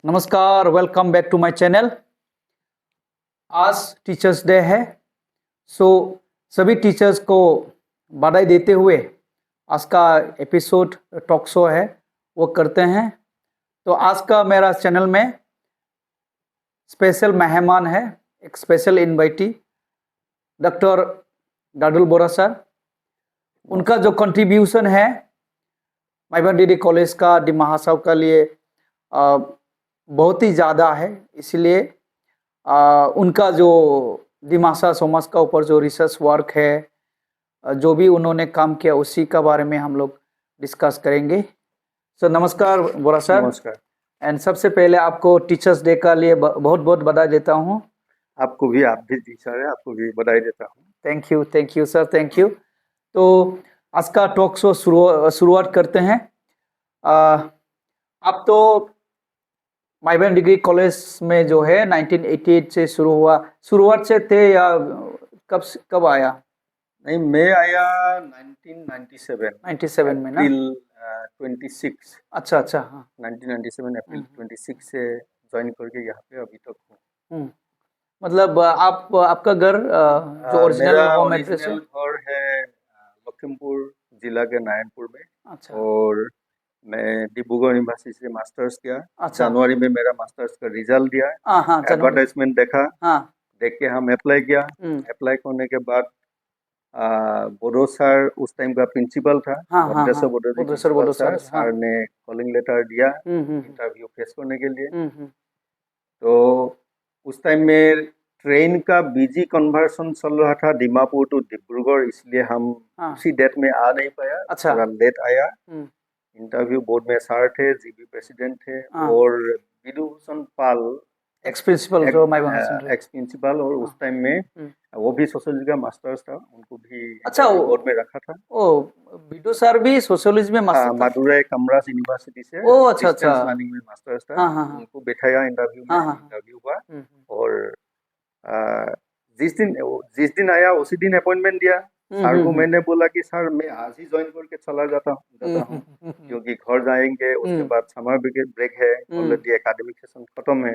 नमस्कार, welcome back to my channel. आज teachers day है, सो सभी टीचर्स को बधाई देते हुए आज का एपिसोड टॉक शो है वो करते हैं। तो आज का मेरा चैनल में स्पेशल मेहमान है, एक स्पेशल इनवाइटी डॉक्टर डाडुल बोरा सर। उनका जो कंट्रीब्यूशन है माइबन डिग्री कॉलेज का डिमा हासाव के लिए बहुत ही ज़्यादा है, इसलिए उनका जो डिमासा समाज का ऊपर जो रिसर्च वर्क है, जो भी उन्होंने काम किया उसी का बारे में हम लोग डिस्कस करेंगे। सर नमस्कार बोरा सर। नमस्कार। एंड सबसे पहले आपको टीचर्स डे का लिए बहुत बहुत बधाई देता हूँ। आपको भी, आप भी टीचर है, आपको भी बधाई देता हूँ। Thank you sir, thank you. तो आज का टॉक शो शुरुआत करते हैं। आप तो माइबन डिग्री कॉलेज में जो है 1988 से शुरू हुआ, शुरुआत से थे या कब आया? नहीं, मैं आया 1997 में ना? अप्रैल 26। अच्छा अच्छा, हाँ 1997 अप्रैल 26 से ज्वाइन करके यहाँ पे अभी तक हूँ। मतलब आपका घर जो ओरिजिनल होम एड्रेस है? घर है लखीमपुर जिला के नारायणपुर में। अच्छा। और मैं डिब्रूगढ़ यूनिवर्सिटी से मास्टर्स किया। अच्छा। जनवरी में मेरा मास्टर्स का रिजल्ट दिया। हाँ, एडवर्टाइजमेंट देखा। हाँ। देख के हम अप्लाई किया। अप्लाई करने के बाद बोडो सर उस टाइम का प्रिंसिपल था। बोडो सर ने कॉलिंग लेटर दिया इंटरव्यू फेस करने के लिए। तो उस टाइम में ट्रेन का बीजी कन्वर्सन चल रहा था दीमापुर टू डिब्रूगढ़, इसलिए हम उसी डेट में आ नहीं पाया। अच्छा। थोड़ा लेट आया। इंटरव्यू बोर्ड में सर थे, जीबी प्रेसिडेंट थे और विदुभूषण पाल एक्स प्रिंसिपल जो एक्स प्रिंसिपल, और उस टाइम में वो भी सोशियोलॉजी का मास्टर्स था, उनको भी अच्छा बोर्ड में रखा था। ओ बिडू सर भी सोशियोलॉजी में मास्टर था? मदुरै कमरास यूनिवर्सिटी से अच्छा लर्निंग में मास्टर्स था। उनको बैठाया इंटरव्यू में। इंटरव्यू हुआ और जिस दिन आया उसी दिन अपॉइंटमेंट दिया। सर को मैंने बोला कि सर मैं आज ही ज्वाइन करके चला जाता हूँ क्योंकि घर जाएंगे, उसके बाद समर ब्रेक है, ऑलरेडी एकेडमिक सेशन खत्म है।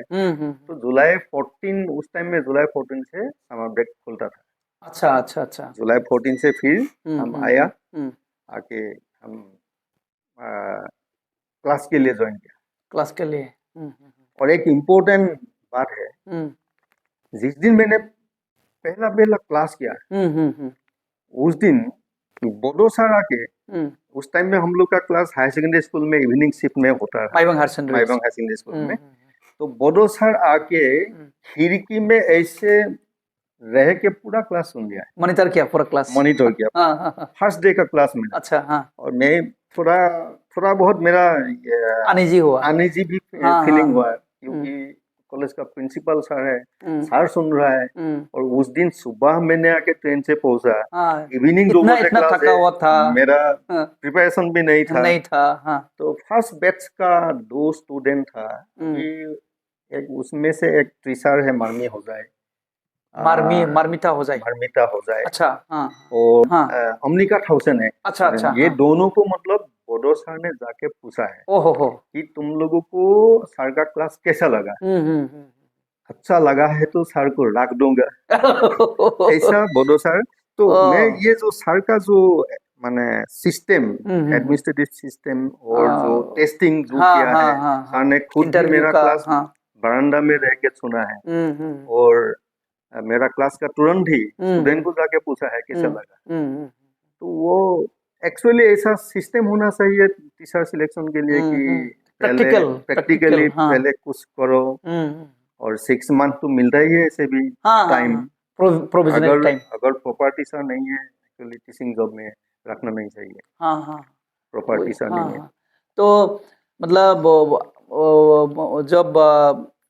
तो जुलाई 14 उस टाइम में जुलाई 14 से समर ब्रेक खुलता था। अच्छा। जुलाई 14 से फिर हम आया, आके हम क्लास के लिए ज्वाइन किया। क्लास के लिए। और एक इम्पोर्टेंट बात है, जिस दिन मैंने पहला क्लास किया उस दिन बोडो सर आके, उस टाइम में हम लोग का क्लास हायर सेकेंडरी स्कूल में इवनिंग शिफ्ट में होता है, माइबंग हायर सेकेंडरी स्कूल में। तो बोडो सर आके खिड़की में ऐसे रह के पूरा क्लास सुन गया। मॉनिटर किया पूरा क्लास? मॉनिटर किया फर्स्ट डे का क्लास में। अच्छा। हाँ। और मैं थोड़ा बहुत मेरा अनईजी भी फीलिंग हुआ क्योंकि कॉलेज का प्रिंसिपल सर है, सर सुन रहा है। और उस दिन सुबह मैंने आके ट्रेन से पहुंचा, इवनिंग 2 बजे क्लास है, मेरा प्रिपरेशन भी नहीं था। तो फर्स्ट बैच का 2 स्टूडेंट था। एक उसमें से एक टीचर है मार्मिता हो जाए। अच्छा। हाँ। और अमनिका थाउसेन है। अच्छा। ये दोनों को मतलब बोडो सर ने जाके पूछा है कि तुम लोगों को सर का क्लास कैसा लगा। अच्छा लगा है तो सर को रख दूंगा ऐसा बोडो सर। तो मैं ये जो सर का जो माने सिस्टम, एडमिनिस्ट्रेटिव सिस्टम और जो टेस्टिंग जो किया है, सर ने खुद ही मेरा क्लास बरामदा में रह के सुना है। और मेरा क्लास का तुरंत ही स्टूडेंट को जाके पूछा है कैसा लगा। तो वो एक्चुअली ऐसा सिस्टम होना चाहिए टीचर सिलेक्शन के लिए कि प्रैक्टिकली पहले कुछ करो। और 6 मंथ तो मिलता ही है ऐसे भी टाइम, प्रोविजनल टाइम। अगर प्रॉपर टीचर नहीं है एक्चुअली टीचिंग जॉब में रखना नहीं चाहिए। प्रॉपर टीचर नहीं है तो मतलब जब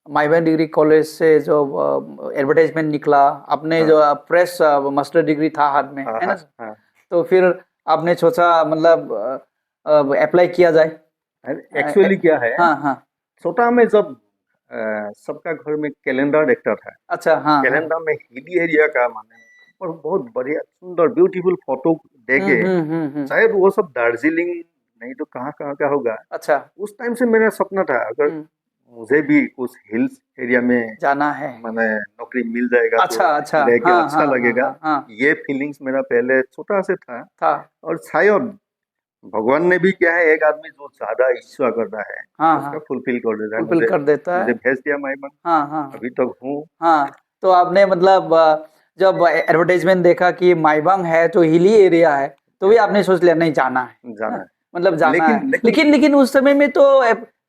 माइबन डिग्री कॉलेज से जो एडवर्टाइजमेंट निकला, आपने जो प्रेस मास्टर डिग्री था हाथ में, है ना? तो फिर आपने सोचा मतलब अप्लाई किया जाए। एक्चुअली क्या है, छोटा में जब सबका घर में कैलेंडर देखता था। अच्छा। कैलेंडर में हिली एरिया का माने और बहुत बढ़िया सुंदर ब्यूटीफुल फोटो देखे, शायद वो सब दार्जिलिंग नहीं तो कहाँ का होगा। अच्छा। उस टाइम से मेरा सपना था अगर मुझे भी कुछ हिल्स एरिया में जाना है, मैंने नौकरी मिल जाएगा अच्छा तो अच्छा, लेके हाँ अच्छा हाँ लगेगा। हाँ हाँ ये फीलिंग्स मेरा पहले छोटा से था। था, और शायद भगवान ने भी क्या है, एक आदमी जो ज्यादा इच्छा करता है हाँ उसका हाँ, फुलफिल कर देता है। फुलफिल कर देता मुझे है, भेज दिया माइबन, हाँ हाँ अभी तक हूँ। हाँ। तो आपने मतलब जब एडवर्टाइजमेंट देखा कि माईबंग है तो हिली एरिया है, तो भी आपने सोच लिया नहीं जाना है जाना ना? है। मतलब जाना है, लेकिन लेकिन उस समय में तो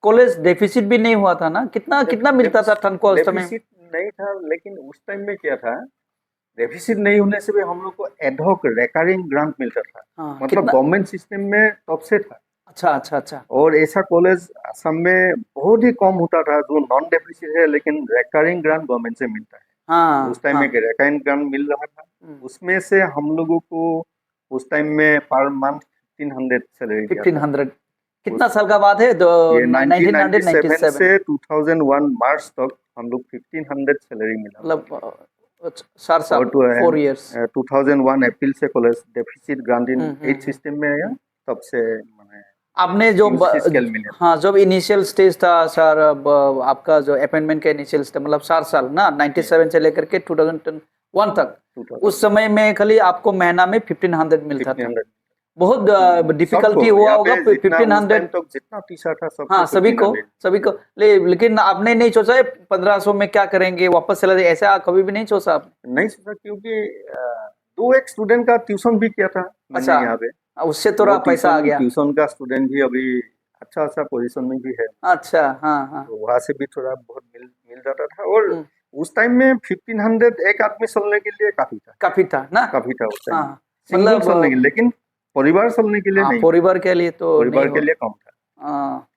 कॉलेज डेफिसिट भी नहीं हुआ था ना, कितना कितना मिलता था तनख्वाह उस समय में? डेफिसिट नहीं था, लेकिन उस टाइम में क्या था, डेफिसिट नहीं होने से भी हम लोग को एडहॉक रिकरिंग ग्रांट मिलता था। हाँ, मतलब कितना? गवर्नमेंट सिस्टम में तब से था। अच्छा अच्छा अच्छा, और ऐसा कॉलेज असम में बहुत ही कम होता था जो नॉन डेफिसिट है लेकिन रिकरिंग ग्रांट गवर्नमेंट से मिलता है। हाँ उस टाइम में हाँ, रिकरिंग ग्रांट मिल रहा था, उसमें से हम लोगों को उस टाइम में पर मंथ 1500 सैलरी दिया था। 1500 कितना उस साल का बात है? तो ये 1997 1997, से 2001 मार्च तक हम लोग 1500 सैलरी मिला। मतलब 4 साल, और 4 इयर्स। 2001 अप्रैल से college deficit grant in 8 system में आया, तब से मैंने आपने जो यूसी स्केल मिले। हाँ, जब इनिशियल स्टेज था सर, आपका जो अपॉइंटमेंट का इनिशियल स्टेज मतलब 4 साल ना, 97 से लेकर के 2001 तक, उस समय में खाली आपको महीना में 1500 मिलता था। 1500 बहुत डिफिकल्टी हुआ होगा जितना उस 1500। टाइम तक जितना टीचर था हाँ, सबको 1500। सभी को लेकिन आपने नहीं सोचा 1500 में क्या करेंगे, वापस चला जाए, ऐसा कभी भी नहीं सोचा आपने? नहीं सोचा, क्योंकि दो एक स्टूडेंट का ट्यूशन भी किया था मैंने अच्छा, यहाँ पे। उससे वो थोड़ा पैसा आ गया। ट्यूशन का स्टूडेंट भी अभी अच्छा अच्छा पोजीशन में भी है, अच्छा, हाँ हाँ, तो वहाँ से भी थोड़ा बहुत मिल जाता था। और हम्म, उस टाइम में 1500 एक आदमी चलने के लिए काफी था, काफी था ना। काफी था उस टाइम में, हाँ, सिंगल मतलब चलने के लिए। लेकिन परिवार चलने के लिए हाँ, नहीं, परिवार के लिए तो नहीं परिवार हो। के लिए कम था। हाँ,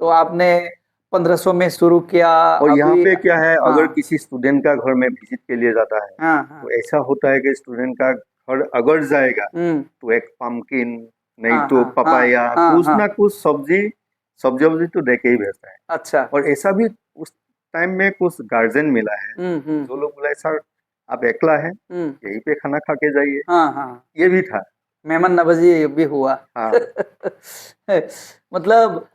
तो आपने 1500 में शुरू किया। और यहाँ अभी पे क्या है, अगर हाँ किसी स्टूडेंट का घर में विजिट के लिए जाता है हाँ हाँ, तो ऐसा होता है कि स्टूडेंट का घर अगर जाएगा हम्म, तो एक पम्पकिन, नहीं हाँ तो हाँ हाँ पपाया, हाँ कुछ हाँ, ना कुछ सब्जी सब्जी तो दे के ही भेजता है। अच्छा, और ऐसा भी उस टाइम में कुछ गार्जियन मिला है जो लोग बोला सर आप अकेला है, यहीं पे खाना खा के जाइए, हाँ हाँ, ये भी था। मेहमान नवाजी भी हुआ। हाँ मतलब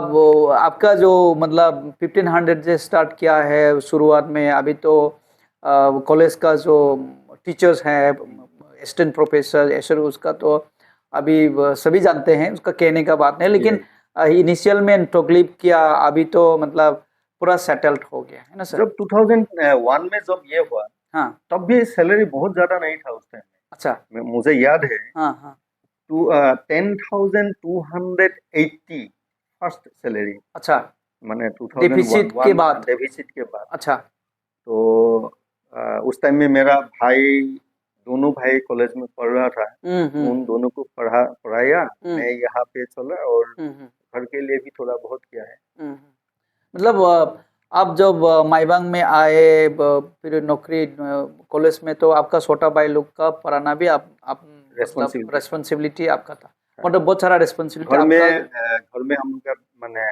वो आपका जो मतलब 1500 से स्टार्ट किया है शुरुआत में, अभी तो कॉलेज का जो टीचर्स हैं, असिस्टेंट प्रोफेसर ऐसे, उसका तो अभी सभी जानते हैं, उसका कहने का बात नहीं, लेकिन इनिशियल में तकलीफ किया, अभी तो मतलब पूरा सेटल्ड हो गया है ना सर? जब 2001 में जब ये हुआ हाँ, तब भी सैलरी बहुत ज्यादा नहीं था उस टाइम अच्छा, में, मुझे याद है। हाँ हाँ, 10,280 फर्स्ट सैलरी, अच्छा, मैंने डेफिसिट 2001 के बाद, डेफिसिट के बाद। अच्छा, तो उस टाइम में मेरा भाई, दोनों भाई कॉलेज में पढ़ रहा था, उन दोनों को पढ़ाया, मैं यहाँ पे चला और घर के लिए भी थोड़ा बहुत किया है। मतलब आप जब माईबांग में आए, फिर नौकरी कॉलेज में, तो आपका छोटा भाई लोग का पढ़ाना भी आप मतलब रेस्पॉन्सिबिलिटी आपका था, मतलब बहुत सारा रेस्पॉन्सिबिलिटी आपका। घर में हम लोग का मैंने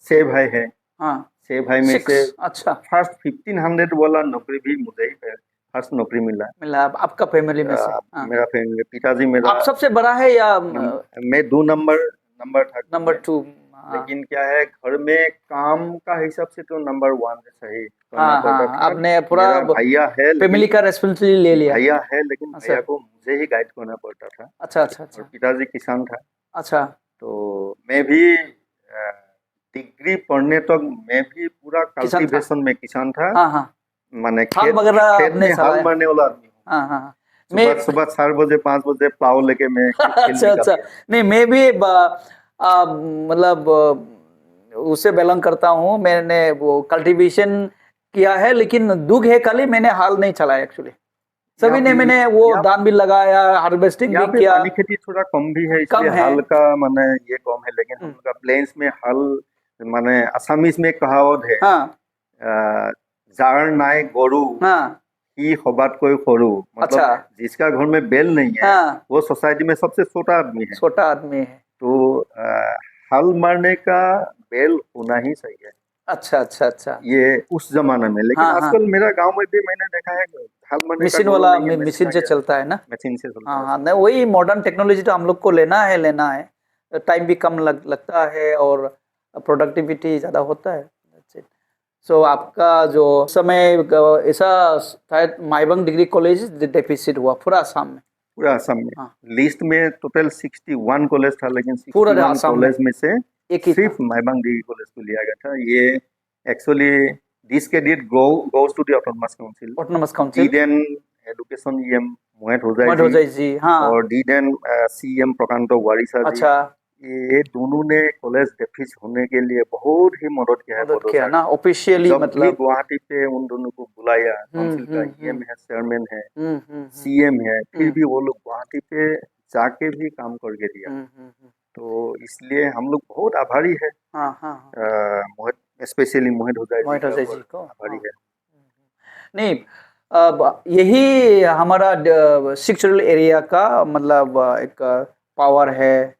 6 भाई है, हाँ, 6 भाई में 6, से अच्छा, फर्स्ट 1500 वाला नौकरी भी मुझे ही फर्स्ट नौकरी मिला। मिला आपका फैमिली में से? हाँ, मेरा फैमिली, पिताजी मेरा, आप सबसे बड़ा है या मैं 2 नंबर था घर नंबर में। 2? लेकिन क्या है, घर में काम का हिसाब से तो नंबर 1 सही करना हाँ पड़ता हाँ, था। आपने पूरा मेरा भैया है फैमिली लेकिन का रेस्पॉन्सिबिलिटी ले लिया। लेकिन अच्छा, भैया को मुझे ही गाइड करना पड़ता था। अच्छा अच्छा और अच्छा, पिताजी किसान था, अच्छा, तो मैं भी डिग्री पढ़ने तक मैं भी पूरा किसान था, कल्टीवेशन में किसान था। हाँ हाँ, माने हाल वगैरह खेत आपने में हाल चलाया? मारने वाला आदमी हूँ। हाँ हाँ हाँ। सुबह मैं सुबह 4 बजे 5 बजे प्लाव लेके मैं खेल अच्छा निकल अच्छा, गया। नहीं मैं भी मतलब उससे बिलोंग करता हूँ, मैंने वो कल्टीवेशन किया है, लेकिन दुख है खाली मैंने हाल नहीं चलाया एक्चुअली। सभी ने, मैंने वो धान भी लगाया, हार्वेस्टिंग भी यहाँ पे किया। पानी खेती थोड़ा कम भी है, कम इसलिए है, हल का माने ये कम है। लेकिन हम लोग का प्लेन्स में हल, माने असामीज में कहावत है, हाँ जार नाय गोरू हाँ, की खबात कोई खोरू, मतलब अच्छा, जिसका घर में बैल नहीं है हाँ, वो सोसाइटी में सबसे छोटा आदमी है। छोटा आदमी है। तो हल मारने का बैल होना ही चाहिए, अच्छा अच्छा अच्छा, ये उस जमाने में। लेकिन हाँ हाँ, आजकल मेरा गांव में भी मैंने देखा है कि हल मारने का मशीन गोरू वाला नहीं है, मशीन मशीन आ से गया, चलता है ना। मशीन से चलता हाँ है हाँ, सब। नहीं वही मॉडर्न टेक्नोलॉजी तो हम लोग को लेना है, टाइम भी कम लगता है और प्रोडक्टिविटी ज़्यादा होता है। That's it. सो आपका जो समय ऐसा शायद माइबंग डिग्री कॉलेज डेफिसिट हुआ पूरा असम में? पूरा असम में। हाँ। लिस्ट में टोटल 61 कॉलेज था, लेकिन पूरा 61 असम में कॉलेज में से एक ही था। सिर्फ माइबंग डिग्री कॉलेज को लिया गया था। ये actually this credit goes to the autonomous council. Autonomous council, then education EM Mohit mud हो होजाई जाए जी। हाँ। और then CM प्रकांत वारिसा जी। अच्छा, ये दोनों ने कॉलेज डेफिस होने के लिए बहुत ही मदद किया है मदद बोडो किया सर ना ने। ऑफिशियली, जब भी मतलब। गुवाहाटी पे उन दोनों को बुलाया, काउंसिल का EM है, चेयरमैन है, CM है, फिर भी वो लोग गुवाहाटी पे जाके भी काम करके दिया। तो इसलिए हम लोग बहुत आभारी है। हाँ हाँ हाँ, मोहित, स्पेशली मोहित होजाई मोहित हो का जाए बहुत जी को। आभारी हाँ। है। नहीं, अब यही हमारा शिक्षण एरिया का मतलब एक पावर है,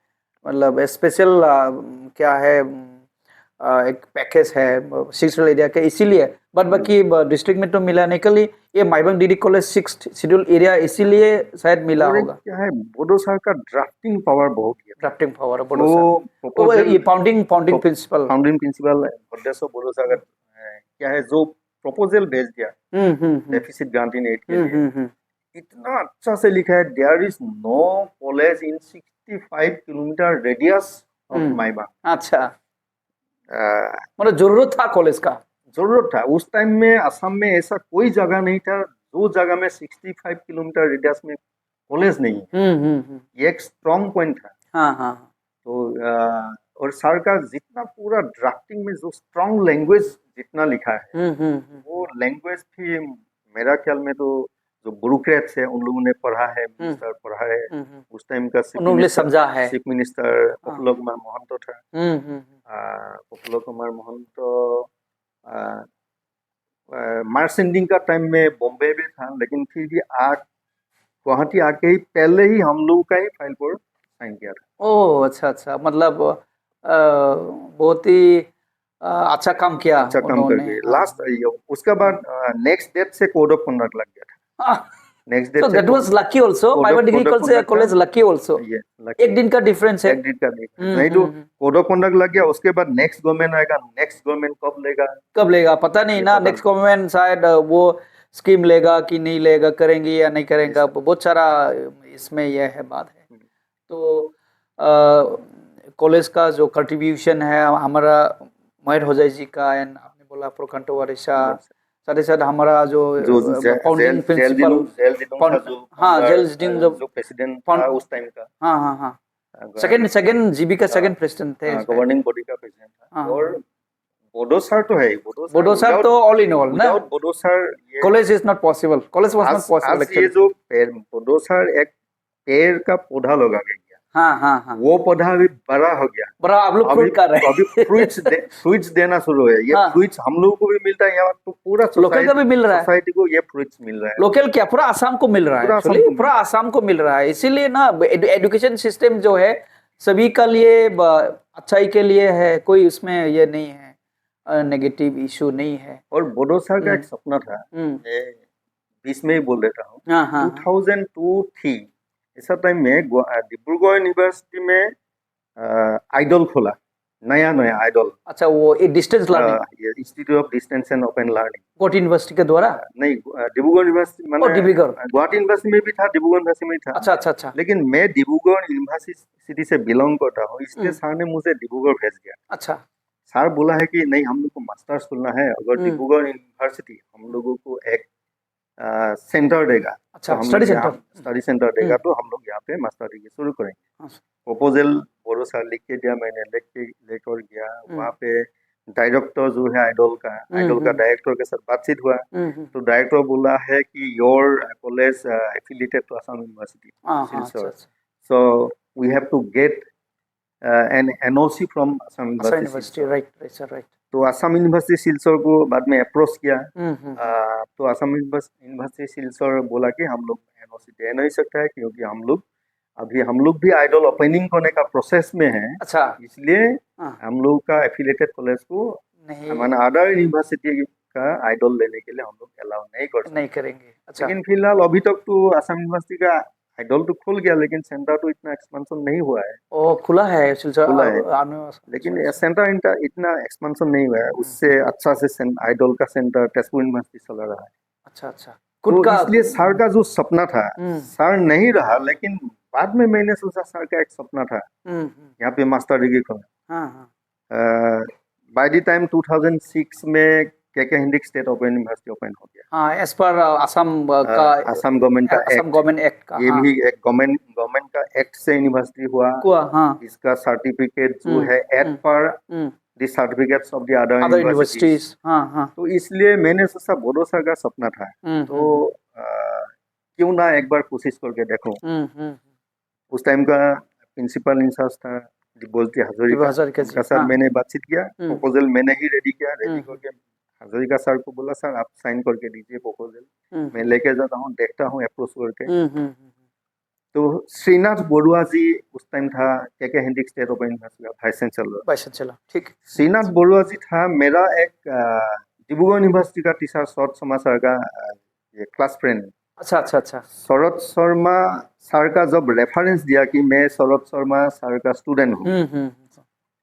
मतलब स्पेशल क्या है, एक पैकेज है शिक्षण एरिया के, इसीलिए। बट बाकी डिस्ट्रिक्ट में तो मिला नहीं, कल ये Maibang degree college 6th schedule area इसीलिए शायद मिला और एक होगा। क्या है, बोडो सर का ड्राफ्टिंग पावर बहुत है। ड्राफ्टिंग पावर है बोडो वो सर। प्रपोजल, ये founding principal. Founding principal Bhadreswar Bodo sir का क्या है, जो प्रपोजल भेज दिया डेफिसिट ग्रांटिंग एड के लिए, इतना अच्छा से लिखा है। There is no college in 65 kilometer radius of Maibang. अच्छा, मतलब जरूरत था कॉलेज का। जरूरत था उस टाइम में। असम में ऐसा कोई जगह नहीं था जो जगह में 65 किलोमीटर रेडियस में कॉलेज नहीं है। ये एक स्ट्रॉन्ग पॉइंट था। हाँ हाँ। तो और सर का जितना पूरा ड्राफ्टिंग में जो स्ट्रॉन्ग लैंग्वेज जितना लिखा है, वो लैंग्वेज भी मेरा ख्याल में तो जो ब्यूरोक्रेट्स है उन लोगों ने पढ़ा है, मिनिस्टर पढ़ा है। उस टाइम का उन्होंने समझा है। चीफ मिनिस्टर प्रफुल्ल कुमार महंतो था। प्रफुल्ल कुमार महंतो मार्सेंडिंग का टाइम में बॉम्बे में था, लेकिन फिर भी गुवाहाटी आके ही पहले ही हम लोग का ही फाइल पर साइन किया था। ओह अच्छा अच्छा, मतलब बहुत ही अच्छा काम किया अच्छा काम उन्होंने। करके लास्ट उसके बाद नेक्स्ट डेट से कोड ऑफ कंडक्ट लग गया था। नेक्स्ट डेट So से that was lucky also. Maibang degree college lucky also. ये एक दिन का डिफरेंस है। एक दिन का नहीं तो कोड ऑफ कंडक्ट लग गया। उसके बाद नेक्स्ट गवर्नमेंट आएगा, नेक्स्ट गवर्नमेंट कब लेगा पता नहीं ना। नेक्स्ट गवर्नमेंट शायद वो स्कीम लेगा कि नहीं लेगा, करेंगे या नहीं करेंगे, बहुत सारा इसमें यह है बात है। तो कॉलेज का जो कंट्रीब्यूशन है हमारा मोहित होजाई जी का, एंड आपने बोला प्रकांत वारिसा, साथ ही साथ हमारा जो फाउंडिंग प्रिंसिपल, हाँ जेल जो प्रेसिडेंट था उस टाइम का, हाँ हाँ हाँ, सेकंड जीबी का सेकंड प्रेसिडेंट थे, गवर्निंग बॉडी का प्रेसिडेंट था। और बोडो सर तो है, बोडो सर तो ऑल इन ऑल ना। Bodo sir college is not possible, college was not possible actually. ये जो बोडो सर एक पेड़ का पौधा लगा गया, हाँ हाँ हाँ, वो पौधा अभी बड़ा हो गया, बड़ा आप लोग फ्रूट कर रहे हैं। अभी फ्रूट्स देना शुरू है। ये फ्रूट्स हम लोगों को भी मिलता है यहाँ, तो पूरा लोकल का भी मिल रहा है, सोसाइटी को ये फ्रूट्स मिल रहा है। लोकल क्या पूरा आसाम को मिल रहा है, पूरा आसाम को मिल रहा है। इसीलिए ना एजुकेशन सिस्टम जो है सभी का लिए अच्छाई के लिए है, कोई उसमें ये नहीं है, नेगेटिव इशू नहीं है। और बोडो सर का एक सपना था, बीच में ही बोल देता हूँ, 2002-3 ऐसा टाइम में डिब्रूगढ़ यूनिवर्सिटी में आइडल खोला, नया आइडल। अच्छा, वो distance learning, institute of distance and open learning, Guwahati university के द्वारा। नहीं, डिब्रूगढ़ यूनिवर्सिटी मतलब गुवाहाटी यूनिवर्सिटी में भी था, डिब्रूगढ़ यूनिवर्सिटी में था। अच्छा अच्छा अच्छा। लेकिन मैं डिब्रूगढ़ यूनिवर्सिटी से बिलोंग करता हूँ, इसलिए सर ने मुझे डिब्रूगढ़ भेज दिया। अच्छा, सर बोला है कि नहीं, हम लोग को मास्टर्स खोलना है, अगर डिब्रूगढ़ यूनिवर्सिटी हम लोगों को एक सेंटर देगा, अच्छा, तो हम स्टडी सेंटर देगा, तो हम लोग यहाँ पे मास्टर डिग्री शुरू करेंगे। प्रपोजल बोडो सर लिख के दिया, मैंने लेकर गया वहाँ पे। डायरेक्टर जो है आइडल का डायरेक्टर के साथ बातचीत हुआ, तो डायरेक्टर बोला है कि your college affiliated to Assam university Silchar, so we have to get an NOC from Assam university. Right. तो असम यूनिवर्सिटी सिलचर को बाद में अप्रोच किया, तो असम यूनिवर्सिटी सिलचर बोला कि हम लोग एनओसी दे नहीं सकता है, क्योंकि हम लोग भी आइडल ओपनिंग करने का प्रोसेस में है। अच्छा, इसलिए हम लोग का एफिलिएटेड कॉलेज को माने अदर यूनिवर्सिटी का आइडल लेने के लिए हम लोग अलाउ नहीं करेंगे। अच्छा, लेकिन फिलहाल अभी तक तो असम यूनिवर्सिटी का आइडल तो खुल गया, लेकिन सेंटर तो इतना एक्सपेंशन नहीं हुआ है। ओ खुला है सिलचर खुला है, आने वाला। लेकिन सेंटर इतना एक्सपेंशन नहीं हुआ है। उससे अच्छा से आइडल का सेंटर तेजपुर यूनिवर्सिटी चला रहा है। अच्छा अच्छा, तो खुद का। इसलिए सर का जो सपना था, सर नहीं रहा, लेकिन बाद में मैंने सोचा सर का एक सपना था यहाँ पे मास्टर डिग्री करना। हाँ हाँ बाय द टाइम 2006 में के हिंडिक स्टेट ओपन यूनिवर्सिटी ओपन हो गया। हाँ, एज पर आसाम का आसाम गवर्नमेंट का आसाम गवर्नमेंट एक्ट का। ये हाँ, भी एक गवर्नमेंट का एक्ट से यूनिवर्सिटी हुआ। हाँ इसका सर्टिफिकेट जो है एट पर the certificates of the other universities. हाँ हाँ। तो इसलिए मैंने सोचा बोडो सर का सपना था, तो क्यों ना एक बार कोशिश करके देखो। उस टाइम का प्रिंसिपल इंचार्ज था दिब्यज्योति हजारिका। उनका साथ मैंने बातचीत किया, प्रपोजल मैंने ही रेडी किया। रेडी करके हजारिका सर को बोला, सर आप साइन करके दीजिए प्रपोजल, मैं लेके जाता हूँ, देखता हूँ अप्रोच करके। तो श्रीनाथ बरुआ जी उस टाइम था के हिंडिक स्टेट ओपन यूनिवर्सिटी का वाइस चांसलर। ठीक। श्रीनाथ बरुआ जी था मेरा एक डिब्रूगढ़ यूनिवर्सिटी का टीचर शरद शर्मा सर का ये क्लास फ्रेंड। अच्छा अच्छा अच्छा। शरद शर्मा सर का जब रेफरेंस दिया कि मैं शरद शर्मा सर का स्टूडेंट हूँ,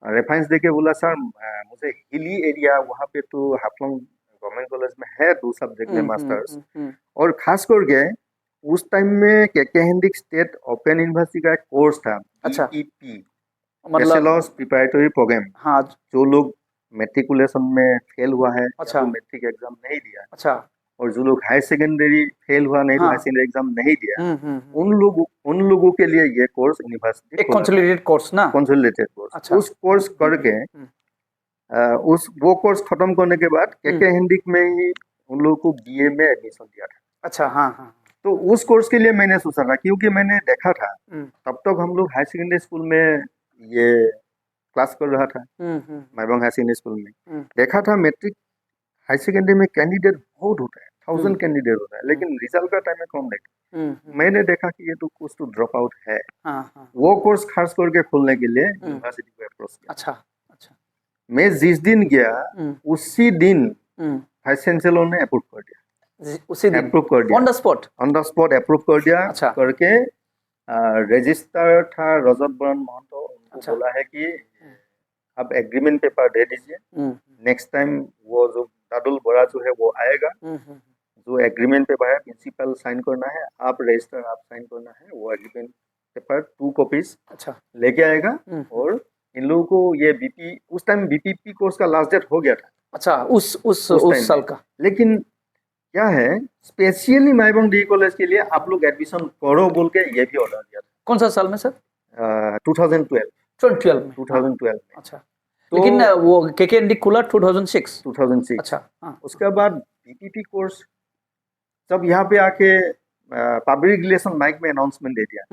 रेफरेंस देके बोला सर मुझे हिली एरिया वहाँ पे तो हाफलोंग गवर्नमेंट कॉलेज में है 2 सब्जेक्ट में मास्टर्स, और खास करके उस टाइम में के हिंडिक स्टेट ओपन यूनिवर्सिटी का एक कोर्स था, अच्छा, BPP, बैचलर्स प्रिपरेटरी प्रोग्राम। हाँ, जो लोग मैट्रिकुलेशन में फेल हुआ है, अच्छा, या तो मैट्रिक एग्जाम नहीं दिया, अच्छा, और जो लोग हायर सेकेंडरी फेल हुआ नहीं, हायर सेकेंडरी एग्जाम नहीं दिया, उन लोगों के लिए ये कोर्स यूनिवर्सिटी एक कंसोलिडेटेड कोर्स ना, कंसोलिडेटेड कोर्स। अच्छा, उस कोर्स करके वो कोर्स खत्म करने के बाद के हिंडिक में ही उन लोगों को BA में एडमिशन दिया था। अच्छा, हाँ हाँ। तो उस कोर्स के लिए मैंने सोचा था, क्योंकि मैंने देखा था तब तक हम लोग हायर सेकेंडरी स्कूल में ये क्लास कर रहा था, माइबंग हायर सेकेंडरी स्कूल में देखा था मैट्रिक हायर सेकेंडरी में कैंडिडेट बहुत होता है, 1000 कैंडिडेट होता है, लेकिन रिजल्ट का टाइम में कम देखा। मैंने देखा कि ये तो कुछ तो ड्रॉप आउट है। वो कोर्स खास करके खोलने के लिए यूनिवर्सिटी को अप्रोच किया। अच्छा अच्छा। मैं जिस दिन गया उसी दिन वाइस चांसलर ने अप्रूव कर दिया। उसी दिन अप्रूव कर दिया, ऑन द स्पॉट अप्रूव कर दिया। अच्छा। करके रजिस्टर था रजत बरन महंतो, उनको अच्छा, बोला है कि आप एग्रीमेंट पेपर दे दीजिए, नेक्स्ट टाइम वो जो दादुल बड़ा जो है वो आएगा, जो एग्रीमेंट पेपर है प्रिंसिपल साइन करना है, आप रजिस्टर आप साइन करना है, वो एग्रीमेंट पेपर 2 कॉपीज अच्छा लेके आएगा। और इन लोगों को ये बीपी उस टाइम BPP कोर्स का लास्ट डेट हो गया था। अच्छा, उस साल का। लेकिन क्या है, स्पेशली माइबंग डिग्री कॉलेज के लिए आप लोग एडमिशन करो बोल के ये भी ऑर्डर दिया था। कौन सा साल में सर? 2012 में। अच्छा, तो लेकिन वो के हिंडिक खुला 2006। अच्छा, हाँ। उसके बाद BPP कोर्स जब यहाँ पे आके पब्लिक रिलेशन माइक में अनाउंसमेंट दे दिया,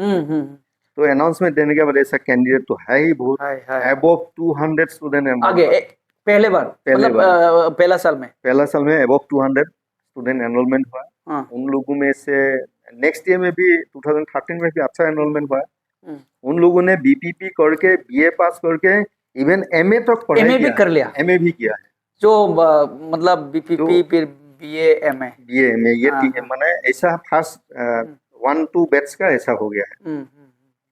तो अनाउंसमेंट देने के बाद ऐसा कैंडिडेट तो है ही बहुत, अबव 200 स्टूडेंट आगे पहले बार मतलब पहला साल में अबव 200 स्टूडेंट एनरोलमेंट हुआ। उन लोगों में से नेक्स्ट ईयर में भी 2013 में भी अच्छा एनरोलमेंट हुआ। उन लोगों ने BPP करके BA पास करके इवन MA तक पढ़ाई भी कर लिया, MA भी किया है। जो मतलब BPP फिर BA MA ये माने ऐसा फर्स्ट 1-2 बैच का ऐसा हो गया है।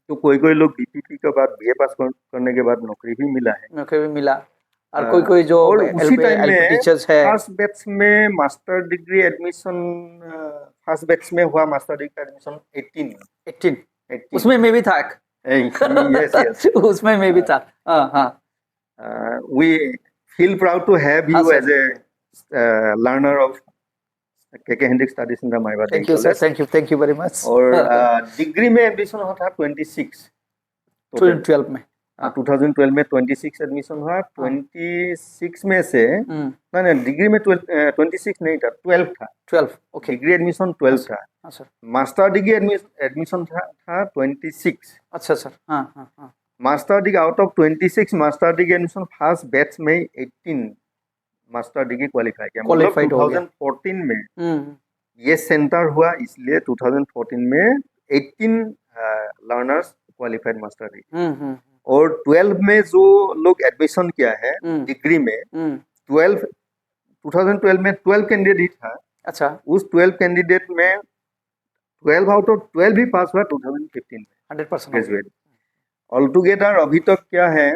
तो कोई लोग BPP के बाद BA पास करने के बाद नौकरी भी मिला है, और कोई जो उसी टाइम में टीचर्स है फर्स्ट बैच में master degree admission, first batch में हुआ मास्टर डिग्री एडमिशन 18। उसमें मैं भी था। यस उसमें मैं भी था। We feel proud to have you as a learner of K Handiqui studies in the Maibang degree college. Thank you very much. और डिग्री में एडमिशन हुआ था 26 2012 में। 2012 में 26 एडमिशन हुआ। 26 में से नहीं डिग्री में 26 नहीं था, 12 था। 12 ओके। डिग्री एडमिशन 12 था। मास्टर डिग्री एडमिशन था 26। अच्छा सर। हाँ। Master degree out of 26 master degree admission first batch में 18 मास्टर डिग्री क्वालिफाई किया। मतलब 2014 में ये सेंटर हुआ, इसलिए 2014 में 18 लर्नर्स क्वालिफाइड मास्टर डिग्री। और 12 में जो लोग एडमिशन किया है डिग्री में 2012 में 12 कैंडिडेट था। अच्छा, उस 12 कैंडिडेट में 12 आउट ऑफ 12 भी पास हुआ 2015 में 100% ग्रेजुएट। ऑल टुगेदर अभी तक क्या है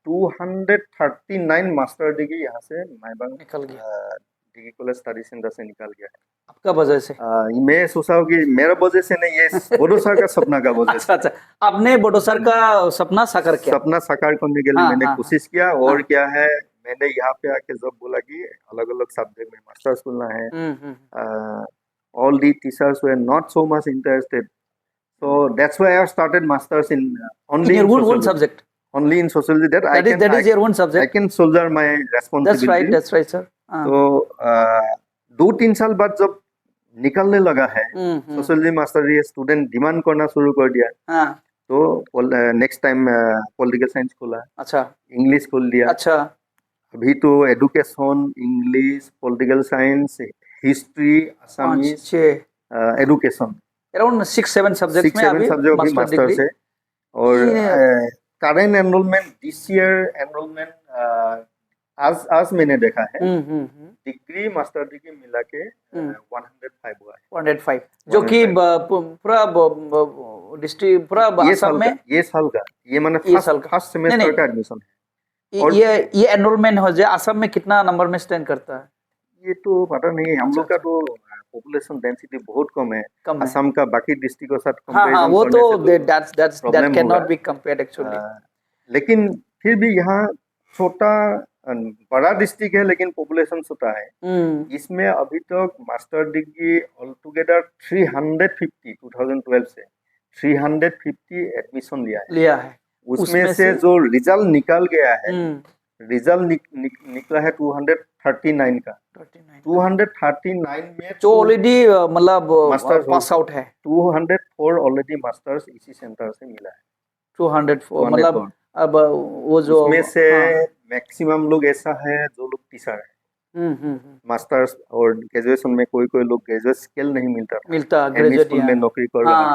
239 मास्टर डिग्री यहाँ से माइबांग निकल गया डिग्री कॉलेज स्टडी सेंटर से निकल गया है। आपका वजह से मैं सोचा हूँ कि मेरा वजह से नहीं, ये बोडो सर का सपना का वजह से। अच्छा, आपने बोडो सर का सपना साकार किया। सपना साकार करने के लिए हाँ, मैंने हाँ, कोशिश किया। और क्या है, मैंने यहाँ पे आके जब बोला कि अलग अलग सब्जेक्ट में मास्टर्स करना है, all the teachers were not so much interested, so that's why I started masters in only in your own sociology. subject. Only in sociology that That is your own I subject. can shoulder my responsibility. That's right sir. तो 2-3 साल बाद जब निकलने लगा है sociology master, ये student demand करना शुरू कर दिया। तो नेक्स्ट टाइम पॉलिटिकल साइंस खोला। अच्छा, इंग्लिश खोल दिया। अच्छा, अभी तो education, English, political science, history, Assamese, education, around 6-7 subject में अभी मास्टर्स है। और current enrolment this year enrolment आज मैंने देखा है डिग्री मास्टर डिग्री मिला के 105 हुआ है। 105 जो कि पूरा डिस्ट्रिक्ट पूरा असम में ये साल का ये माने फर्स्ट सेमेस्टर का एडमिशन है। और ये एनरोलमेंट हो जाए असम में कितना नंबर में स्टैंड करता है ये तो पता नहीं है। हम लोग का तो पॉपुलेशन डेंसिटी बहुत कम है असम का बाकी डिस्ट्रिक्ट के साथ कंपैरिजन वो तो that can not be compared actually. लेकिन फिर भी यहाँ छोटा बड़ा डिस्ट्रिक्ट है लेकिन पॉपुलेशन छोटा है। इसमें अभी तक मास्टर डिग्री ऑल टुगेदर 350 2012 से 350 एडमिशन लिया है। उसमें से जो रिजल्ट निकल गया है, रिजल्ट निकला है 239 का। 239 में जो ऑलरेडी मतलब पास आउट है। 204 ऑलरेडी मास्टर्स इसी सेंटर से मिला है। 204 मतलब अब वो जो उसमें से मैक्सिमम लोग ऐसा है जो लोग टीचर है। मास्टर्स और ग्रेजुएशन में कोई लोग ग्रेजुएट स्किल नहीं मिलता ग्रेजुएट स्कूल में नौकरी कर रहा है।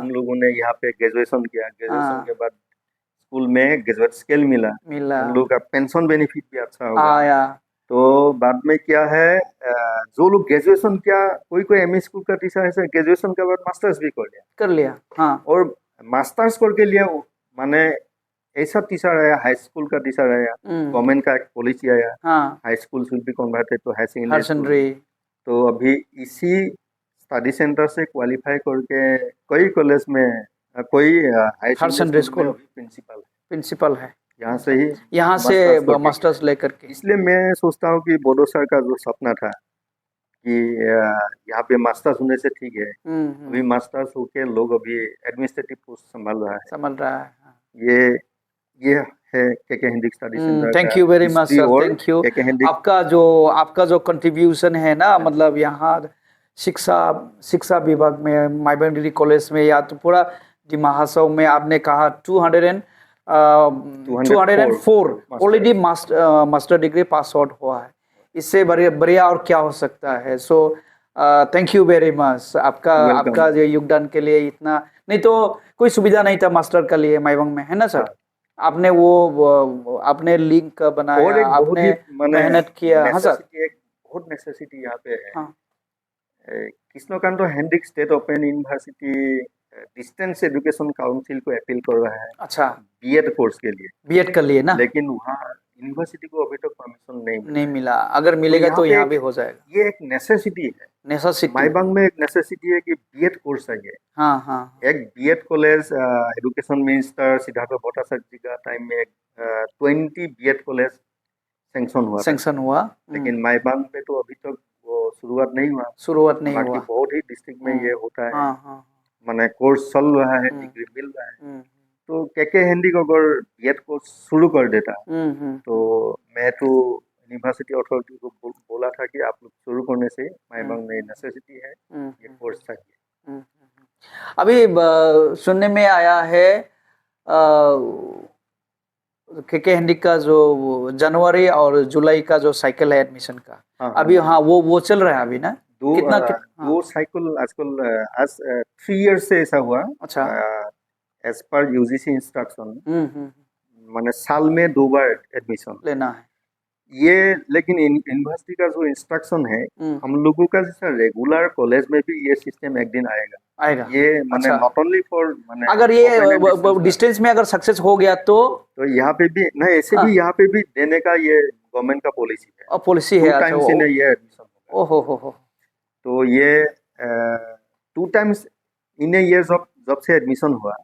उन लोगों ने यहाँ पे ग्रेजुएशन किया, ग्रेजुएशन के बाद स्कूल में ग्रेजुएट स्किल मिला। उन लोग का पेंशन बेनिफिट भी अच्छा होगा। तो बाद में क्या है जो लोग ग्रेजुएशन किया, कोई एमए स्कूल का टीचर है ग्रेजुएशन के बाद मास्टर्स भी कर लिया। और मास्टर्स करके लिया माने ऐसा टीचर आया, हाई स्कूल का टीचर आया, गवर्नमेंट का एक पॉलिसी आया, high school should be converted to higher secondary. तो अभी इसी स्टडी सेंटर से क्वालिफाई करके कई कॉलेज में कोई हाई सेकेंडरी स्कूल प्रिंसिपल है यहाँ से मास्टर्स लेकर के। इसलिए मैं सोचता हूँ कि बोडो सर का जो सपना था कि यहाँ पे मास्टर्स होने से ठीक है, अभी मास्टर्स होके लोग अभी एडमिनिस्ट्रेटिव पोस्ट संभाल रहा है। ये है KK Handiqui study centre. Thank you very much sir, thank you. आपका जो कंट्रीब्यूशन है ना, मतलब यहाँ शिक्षा विभाग में माइबांग डिग्री कॉलेज में या तो पूरा डिमाहासाव में आपने कहा 204 already master degree pass out हुआ है। इससे बढ़िया और क्या हो सकता है। So thank you very much आपका जो योगदान के लिए। इतना नहीं तो कोई सुविधा नहीं था मास्टर के लिए माइबांग में, है ना सर। आपने वो आपने लिंक बनाया, आपने मेहनत किया। हाँ सर, बहुत नेसेसिटी यहाँ पे है। Krishnakant Handiqui state open university distance education council को अपील कर रहा है। अच्छा, बीएड कोर्स के लिए, बीएड कर लिए ना, लेकिन वहाँ यूनिवर्सिटी को अभी तक परमिशन नहीं मिला। अगर मिलेगा तो यहाँ भी हो जाएगा। ये एक नेसेसिटी है, माइबांग में एक नेसेसिटी है कि बीएड कोर्स चाहिए। एक BEd college education minister Siddhartha Bhattacharya ji का टाइम में 20 बीएड कॉलेज सैंक्शन हुआ लेकिन माइबांग पे तो अभी तक वो शुरुआत नहीं हुआ। बहुत ही डिस्ट्रिक्ट में ये होता है, माने कोर्स चल रहा है, डिग्री मिल रहा है। तो केके हेनरिक अगर बीएड कोर्स शुरू कर देता तो मैं तो यूनिवर्सिटी अथॉरिटी को बोला था कि आप लोग शुरू करने से माइबांग में नेसेसिटी है, ये कोर्स चाहिए। अभी सुनने में आया है केके हेनरिक का जो जनवरी और जुलाई का जो साइकिल है एडमिशन का, अभी वो चल रहा है अभी ना। वो साइकिल आजकल आज 3 इयर्स से ऐसा हुआ। अच्छा, एज पर यूजीसी इंस्ट्रक्शन माने साल में 2 बार एडमिशन लेना है। ये लेकिन यूनिवर्सिटी का जो इंस्ट्रक्शन है, हम लोगों का जैसा रेगुलर कॉलेज में भी ये सिस्टम एक दिन आएगा। आएगा ये माने अच्छा। नॉट ओनली फॉर माने अगर ये डिस्टेंस में अगर सक्सेस हो गया तो यहाँ पे भी नहीं, ऐसे भी यहाँ पे भी देने का ये गवर्नमेंट का पॉलिसी है। पॉलिसी है। 2 टाइम्स इन ये एडमिशन होगा। ओहो हो। तो ये 2 टाइम्स इन ईयर जब से एडमिशन हुआ,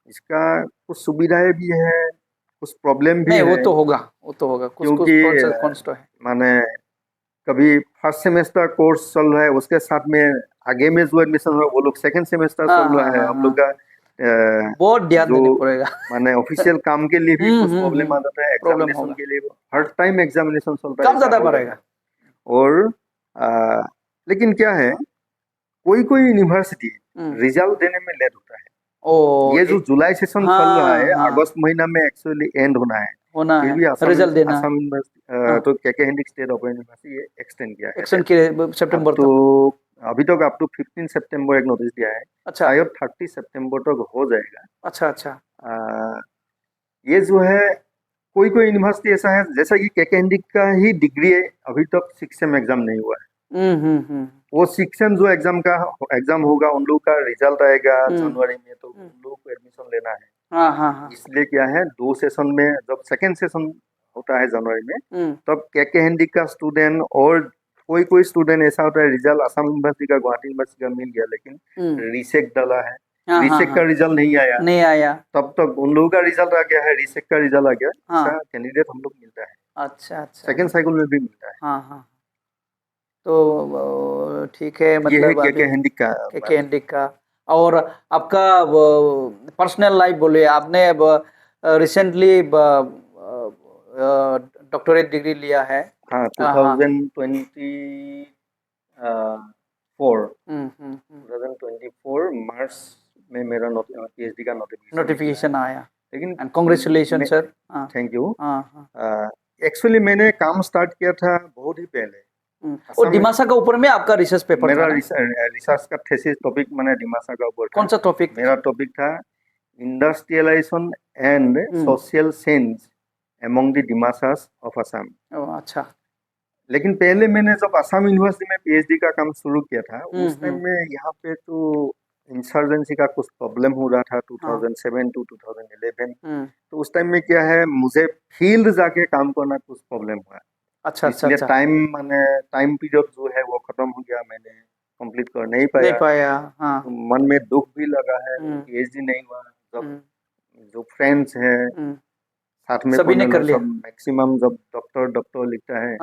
इसका कुछ सुविधाएं भी है, कुछ प्रॉब्लम भी नहीं, है। वो तो होगा कुछ कॉन्स तो है। माने कभी फर्स्ट सेमेस्टर कोर्स चल रहा है, उसके साथ में आगे में जो एडमिशन हुआ वो लोग सेकंड सेमेस्टर चल रहा है। हम लोग का बहुत ध्यान देना पड़ेगा। माने ऑफिशियल काम के लिए भी कुछ प्रॉब्लम आ जाता है, एग्जामिनेशन के लिए हर टाइम एग्जामिनेशन चलता है, कम ज्यादा पड़ेगा। और लेकिन क्या है, कोई यूनिवर्सिटी रिजल्ट देने में लेट होता है। ये जो जुलाई सेशन चल रहा है, अगस्त महीना में एक्चुअली एंड होना है, फिर भी रिजल्ट देना आसाम यूनिवर्सिटी तो के हेनरिक स्टेट ओपन यूनिवर्सिटी ये एक्सटेंड किया है, एक्सटेंड किया सितंबर तो अभी तक अप टू 15 सितंबर एक नोटिस दिया है। अच्छा, शायद 30 सितंबर तक हो जाएगा। अच्छा। ये जो है कोई यूनिवर्सिटी ऐसा है, जैसा कि के हेनरिक का ही डिग्री है, अभी तक 6 सेम एग्जाम नहीं हुआ है। वो 6 सेम जो एग्जाम होगा, उन लोगों का रिजल्ट आएगा जनवरी में, तो उन लोगों को एडमिशन लेना है। इसलिए क्या है, 2 सेशन में जब सेकेंड सेशन होता है जनवरी में, तब के हेनरिक का स्टूडेंट और कोई स्टूडेंट ऐसा होता है, रिजल्ट असम यूनिवर्सिटी का, गुवाहाटी यूनिवर्सिटी का मिल गया, लेकिन रीसेक डाला है, रीसेक का रिजल्ट नहीं आया, तब तक उन लोगों का रिजल्ट आ गया है, रीसेक का रिजल्ट आ गया, ऐसा कैंडिडेट हम लोग मिलता है। अच्छा, सेकेंड साइकिल में भी मिलता है। तो ठीक है, मतलब के हेनरिक का। और आपका पर्सनल लाइफ बोलिए, आपने रिसेंटली डॉक्टरेट डिग्री लिया है। हाँ, 2024 मार्च में मेरा पीएचडी का नोटिफिकेशन आया, लेकिन congratulation sir. Thank you. Actually मैंने काम स्टार्ट किया था बहुत ही पहले, और डिमासा का ऊपर में आपका रिसर्च पेपर मेरा रिसर्च का थीसिस टॉपिक मैंने डिमासा का ऊपर। कौन सा टॉपिक? मेरा टॉपिक था industrialisation and social change among the Dimasas of Assam. अच्छा। लेकिन पहले मैंने जब असम यूनिवर्सिटी में पीएचडी का काम शुरू किया था, उस टाइम में यहाँ पे तो इंसर्जेंसी का कुछ प्रॉब्लम हो रहा था 2007 to 2011। तो उस टाइम में क्या है, मुझे फील्ड जाके काम करना कुछ प्रॉब्लम हुआ। इसलिए टाइम पीरियड जो है वो खत्म हो गया, मैंने कंप्लीट कर नहीं पाया। तो मन में दुख भी लगा है, पीएचडी नहीं हुआ। जब जो फ्रेंड्स हैं साथ में सभी ने कर लिया, मैक्सिमम जब डॉक्टर लिखता है,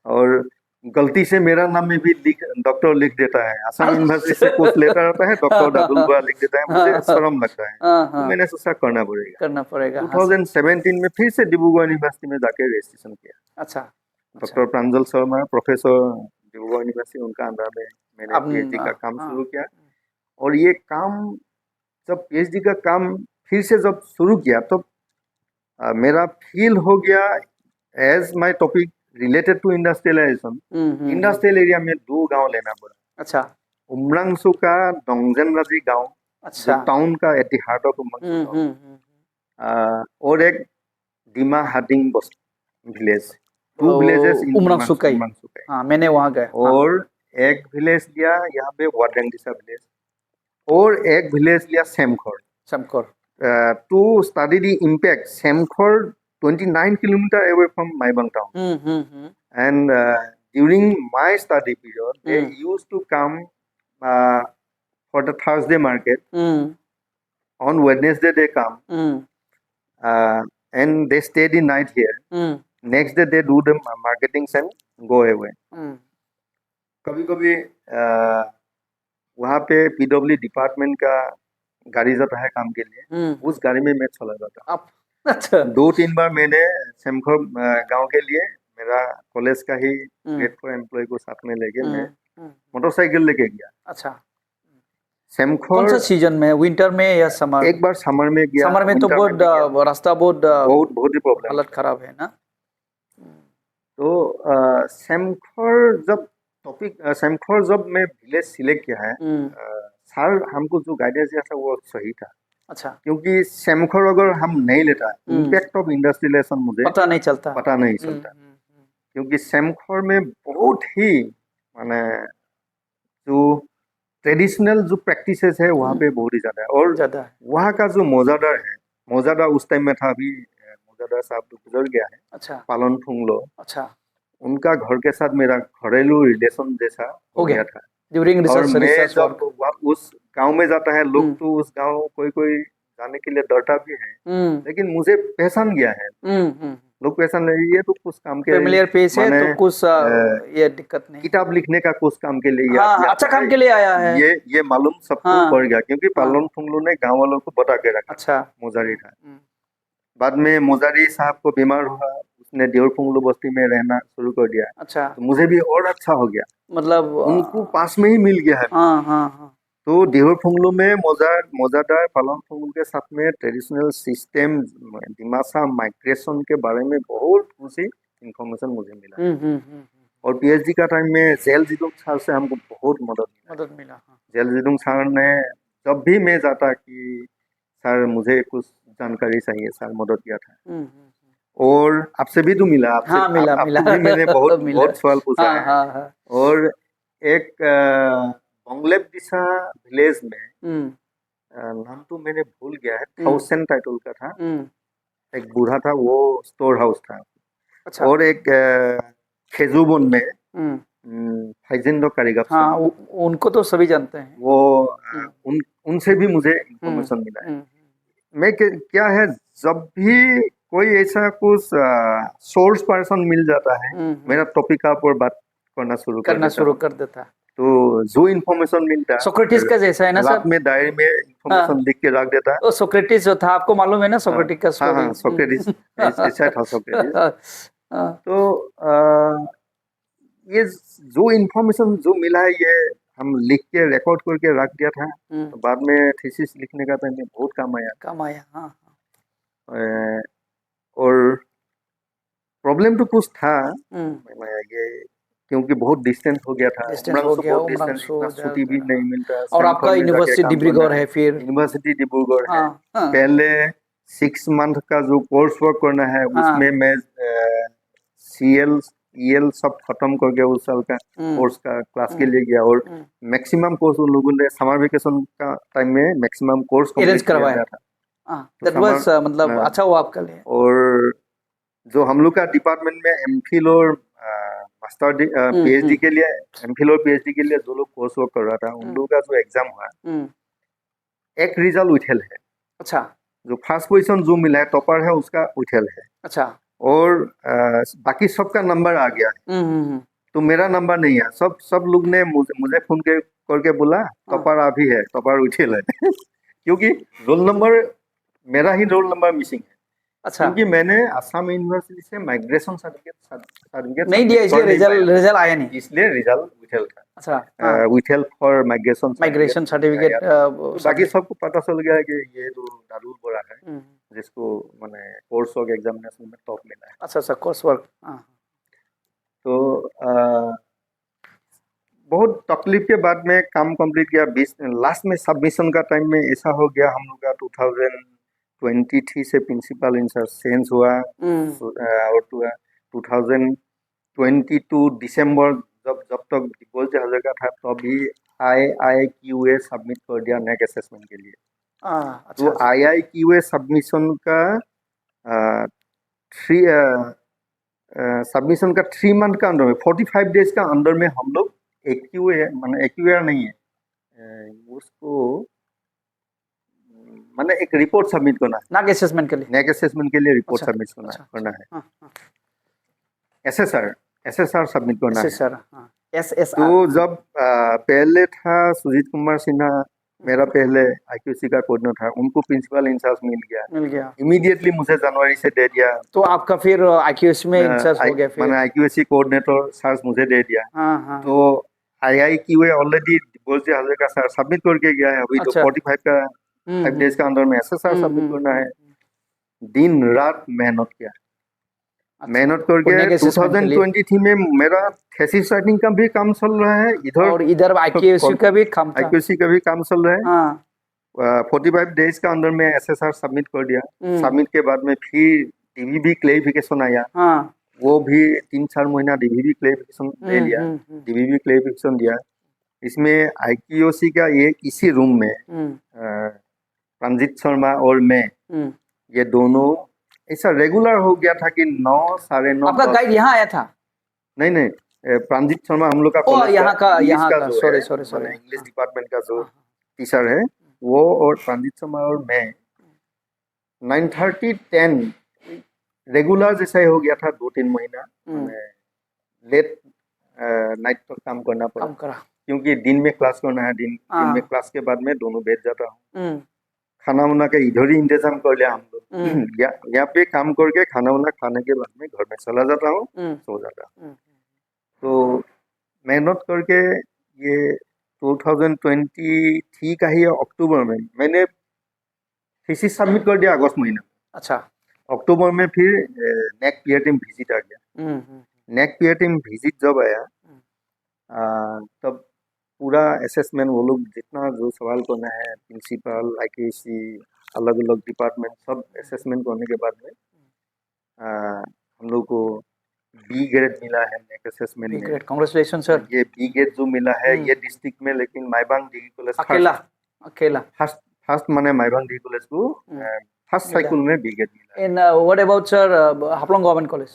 और गलती से मेरा नाम में भी डॉक्टर लिख देता है, असम यूनिवर्सिटी से कुछ लेता रहता है, डॉक्टर दादुलबा लिख देता है, मुझे शर्म लगता है। तो मैंने सोचा करना पड़ेगा। 2017 में फिर से डिब्रूगढ़ यूनिवर्सिटी में जाके रजिस्ट्रेशन किया। अच्छा। डॉक्टर प्रांजल शर्मा प्रोफेसर डिब्रूगढ़ यूनिवर्सिटी, उनका अंडर में मैंने पीएचडी का काम शुरू किया। और ये काम जब पीएचडी का काम फिर से जब शुरू किया, तो मेरा फील हो गया as my topic related to industrialisation. Industrial area में 2 गांव लेना पड़ा। अच्छा। उमरांसू का डोंगजनराजी गांव, अच्छा, टाउन का एट द हार्ट ऑफ उमरांसू, और एक Dima Hardinge village, 2 villages in उमरांसू। मैंने वहां गया। और एक विलेज लिया यहाँ पे वारडेंगडिसा विलेज, और एक विलेज लिया सेमखोर। To study the impact, Semkhor 29 kilometers away from Maibang town. And during my study period, they used to come for the Thursday market. On Wednesday they come, and they stay the night here. Next day they do the marketing and go away. कभी-कभी वहाँ पे PW department का गाड़ी जाता है काम के लिए, उस गाड़ी में मैं चला जाता। अच्छा। 2-3 बार मैंने सेमखोर गांव के लिए मेरा कॉलेज का ही ग्रेड 4 एम्प्लॉय को साथ में लेके मैं मोटरसाइकिल लेके गया। अच्छा। सेमखोर कौन सा सीजन में, विंटर में या समर? एक बार समर में गया। समर में तो बहुत रास्ता बहुत ही प्रॉब्लम, हालत खराब है ना। तो सेमखोर जब मैं विलेज सिलेक्ट किया है, सर हमको जो गाइडेंस दिया था वो सही था। अच्छा। क्योंकि सेमखोर अगर हम नहीं लेता, इम्पैक्ट ऑफ इंडस्ट्रियलाइजेशन मुझे पता नहीं चलता। क्योंकि सेमखोर में बहुत ही माने जो ट्रेडिशनल जो प्रैक्टिसेस है वहाँ पे बहुत ही ज्यादा है। और ज्यादा है। वहाँ का जो मौजादार है, मौजादार उस टाइम में था, अभी मौजादार साहब तो गुजर गया है, अच्छा पालन फुंगलो, अच्छा, उनका घर के साथ मेरा घरेलू रिलेशन जैसा हो गया था। ड्यूरिंग और रिसर्च मैं रिसर्च जब उस गांव में जाता है, लोग हम्म। तो उस गांव कोई कोई जाने के लिए डरता भी है, वर्क। लेकिन मुझे पहचान गया है, लोग पहचान नहीं, ये तो कुछ काम के फेमिलियर फेस है माने तो कुछ ये दिक्कत नहीं। किताब लिखने का कुछ काम के लिए हाँ या अच्छा काम के लिए आया है। ये मालूम सबको हाँ, पड़ गया, क्योंकि हाँ। पालन फुंगलू ने गांव वालों को बता के रखा अच्छा मोजारी था। बाद में मोजारी साहब को बीमार हुआ, उसने देवर फुंगलू बस्ती में रहना शुरू कर दिया, अच्छा, तो मुझे भी और अच्छा हो गया, मतलब उनको पास में ही मिल गया है। हाँ हाँ हाँ, तो देवर फुंगलू में मौजादार पालन फुंगलू के साथ में ट्रेडिशनल सिस्टम डिमासा माइग्रेशन के बारे में बहुत कुछ इंफॉर्मेशन मुझे मिला। और पीएचडी का टाइम में जेल जिदुंग सर से हमको बहुत मदद मिला। हाँ। जेल जिदुंग सर ने जब भी मैं जाता कि सर मुझे कुछ जानकारी चाहिए, सर मदद किया था। और आपसे भी तो मिला, आपसे हाँ मिला मिला आपको भी मैंने बहुत मिला। बहुत सवाल पूछा हाँ है। हाँ हाँ। और एक बंगलेप दिशा विलेज में, नाम तो मैंने भूल गया है, थाउसेंड टाइटल का था, एक बूढ़ा था, वो स्टोर हाउस था। अच्छा। और एक खेजूबन में फाइजिंदो कारीगप, हाँ उनको तो सभी जानते हैं। वो उनसे भी मुझे इंफॉर्मेशन मिला है। मैं क्या है, जब भी कोई ऐसा कुछ सोर्स पर्सन मिल जाता है, मेरा टॉपिक का ऊपर बात करना शुरू कर देता है। तो जो इंफॉर्मेशन मिलता है सोक्रेटिस का जैसा है ना सर, रात में डायरी में इंफॉर्मेशन लिख के रख देता है। वो सोक्रेटिस जो था, आपको मालूम है ना सोक्रेटिस का हाँ स्टोरी। हाँ, सोक्रेटिस ऐसा था सोक्रेटिस। तो ये जो इंफॉर्मेशन जो मिला है, ये हम लिख के रिकॉर्ड करके रख दिया था, तो बाद में थीसिस लिखने का टाइम में बहुत काम आया। हाँ। और प्रॉब्लम तो कुछ था, ये क्योंकि बहुत डिस्टेंस हो गया था, डिस्टेंस हो गया, बहुत डिस्टेंस, इतना छुट्टी भी नहीं मिलता। और आपका यूनिवर्सिटी डिब्रूगढ़ है, फिर यूनिवर्सिटी डिब्रूगढ़ है। हाँ। पहले 6 मंथ का जो कोर्स वर्क करना है, उसमें मैं सीएल ईएल सब खत्म करके उस साल का कोर्स का क्लास के लिए गया। और मैक्सिमम कोर्स उन लोगों ने समर वेकेशन का टाइम में मैक्सिमम कोर्स अरेंज कंप्लीट करवाया था। दैट वाज मतलब अच्छा हुआ आपके लिए। और जो हम लोग का डिपार्टमेंट में एमफिल और मास्टर पीएचडी के लिए, एमफिल और पीएचडी के लिए जो लोग कोर्स वर्क कर रहा था, उन लोगों का जो एग्जाम हुआ, एक रिजल्ट उठेल है। अच्छा। जो फर्स्ट पोजीशन जो मिला है, टॉपर है, उसका उठेल है। अच्छा। और बाकी सबका नंबर आ गया है, तो मेरा नंबर नहीं है। सब लोग ने मुझे फोन करके बोला टॉपर अभी है, टॉपर उठेल है क्योंकि रोल नंबर, मेरा ही रोल नंबर मिसिंग है। अच्छा। क्योंकि मैंने असम यूनिवर्सिटी से माइग्रेशन सर्टिफिकेट नहीं दिया, इसलिए रिजल्ट आया नहीं, इसलिए रिजल्ट विथेल था। अच्छा। विथेल फॉर माइग्रेशन सर्टिफिकेट। बाकी सबको पता चल गया कि ये जो दारुल बोरा है, जिसको माने कोर्स वर्क एग्जामिनेशन में टॉप मिला है। अच्छा, कोर्स वर्क। तो बहुत तकलीफ के बाद में काम कंप्लीट किया। लास्ट में सबमिशन का टाइम में ऐसा हो गया, हम लोग का 2023 से प्रिंसिपल इंचार्ज चेंज हुआ। और 2022 दिसंबर जब तक बोल हज़ार था, तभी IIQA सबमिट कर दिया नेक्स्ट असेसमेंट के लिए। तो IIQA सबमिशन का 3 मंथ का अंदर में, 45 डेज का अंदर में हम लोग एक्यूए, माने एक्यूए नहीं है, उसको माने एक रिपोर्ट सबमिट करना है नेक्स्ट असेसमेंट के लिए रिपोर्ट सबमिट करना है। एसएसआर सबमिट करना है। तो जब पहले था सुजीत कुमार सिन्हा, मेरा पहले आईक्यूसी का कोऑर्डिनेटर था, उनको प्रिंसिपल इंचार्ज मिल गया। इमीडिएटली मुझे जनवरी से दे दिया। तो आपका फिर आईक्यूसी में इंचार्ज हो गया, फिर मैंने आईक्यूसी कोऑर्डिनेटर चार्ज मुझे दे दिया। तो IIQA ऑलरेडी बोलते हज़ार का सर सबमिट करके गया है, अभी तो 45 का 5 डेज का अंदर में एसएसआर सबमिट करना है। दिन रात मेहनत किया। मेहनत करके 2023 में मेरा थीसिस राइटिंग का भी काम चल रहा है, इधर आईक्यूसी का भी काम चल रहा है। 45 डेज का अंदर में एसएसआर सबमिट कर दिया। सबमिट के बाद में फिर टीवी भी क्लेरिफिकेशन आया। वो भी 3-4 महीना डीवीबी क्लेरिफिकेशन ले लिया, डीवीबी क्लेरिफिकेशन दिया। इसमें IQOC का ये इसी रूम में प्रांजित शर्मा और मैं ये दोनों ऐसा रेगुलर हो गया था कि 9, 9:30 आपका गाइड यहाँ आया था? नहीं, प्रांजित शर्मा हम लोग का कॉलेज यहाँ का सॉरी सॉरी इंग्लिश डिपार्टमेंट का जो टीचर है वो और प्रांजित शर्मा और मैं 9:30 10 रेगुलर जैसा ही हो गया था 2-3 महीना। लेट नाइट तक काम करना पड़ा क्योंकि दिन में क्लास करना है, दिन में क्लास के बाद में दोनों बैठ जाता हूँ। खाना वाना का इधर ही इंतजाम कर लिया हम लोग। यहाँ पे काम करके खाना वाना खाने के बाद में घर में चला जाता हूँ, सो जाता हूँ। तो मेहनत करके ये 2023 का ही अक्टूबर में मैंने थीसिस सबमिट कर दिया अगस्त महीना। अच्छा। अक्टूबर में फिर नेक पीयर टीम विजिट आ गया। नेक पीयर टीम विजिट जब आया तब पूरा असेसमेंट वो लोग जितना जो सवाल करना है प्रिंसिपल IQAC अलग अलग डिपार्टमेंट सब असेसमेंट करने के बाद में हम लोग को B ग्रेड मिला है नेक असेसमेंट में। Congratulation sir. ये B ग्रेड जो मिला है ये डिस्ट्रिक्ट में, लेकिन माइबांग डिग्री कॉलेज अकेला फर्स्ट माने माइबांग डिग्री कॉलेज को फर्स्ट साइकिल में B ग्रेड मिला। In what about sir Haflong government college?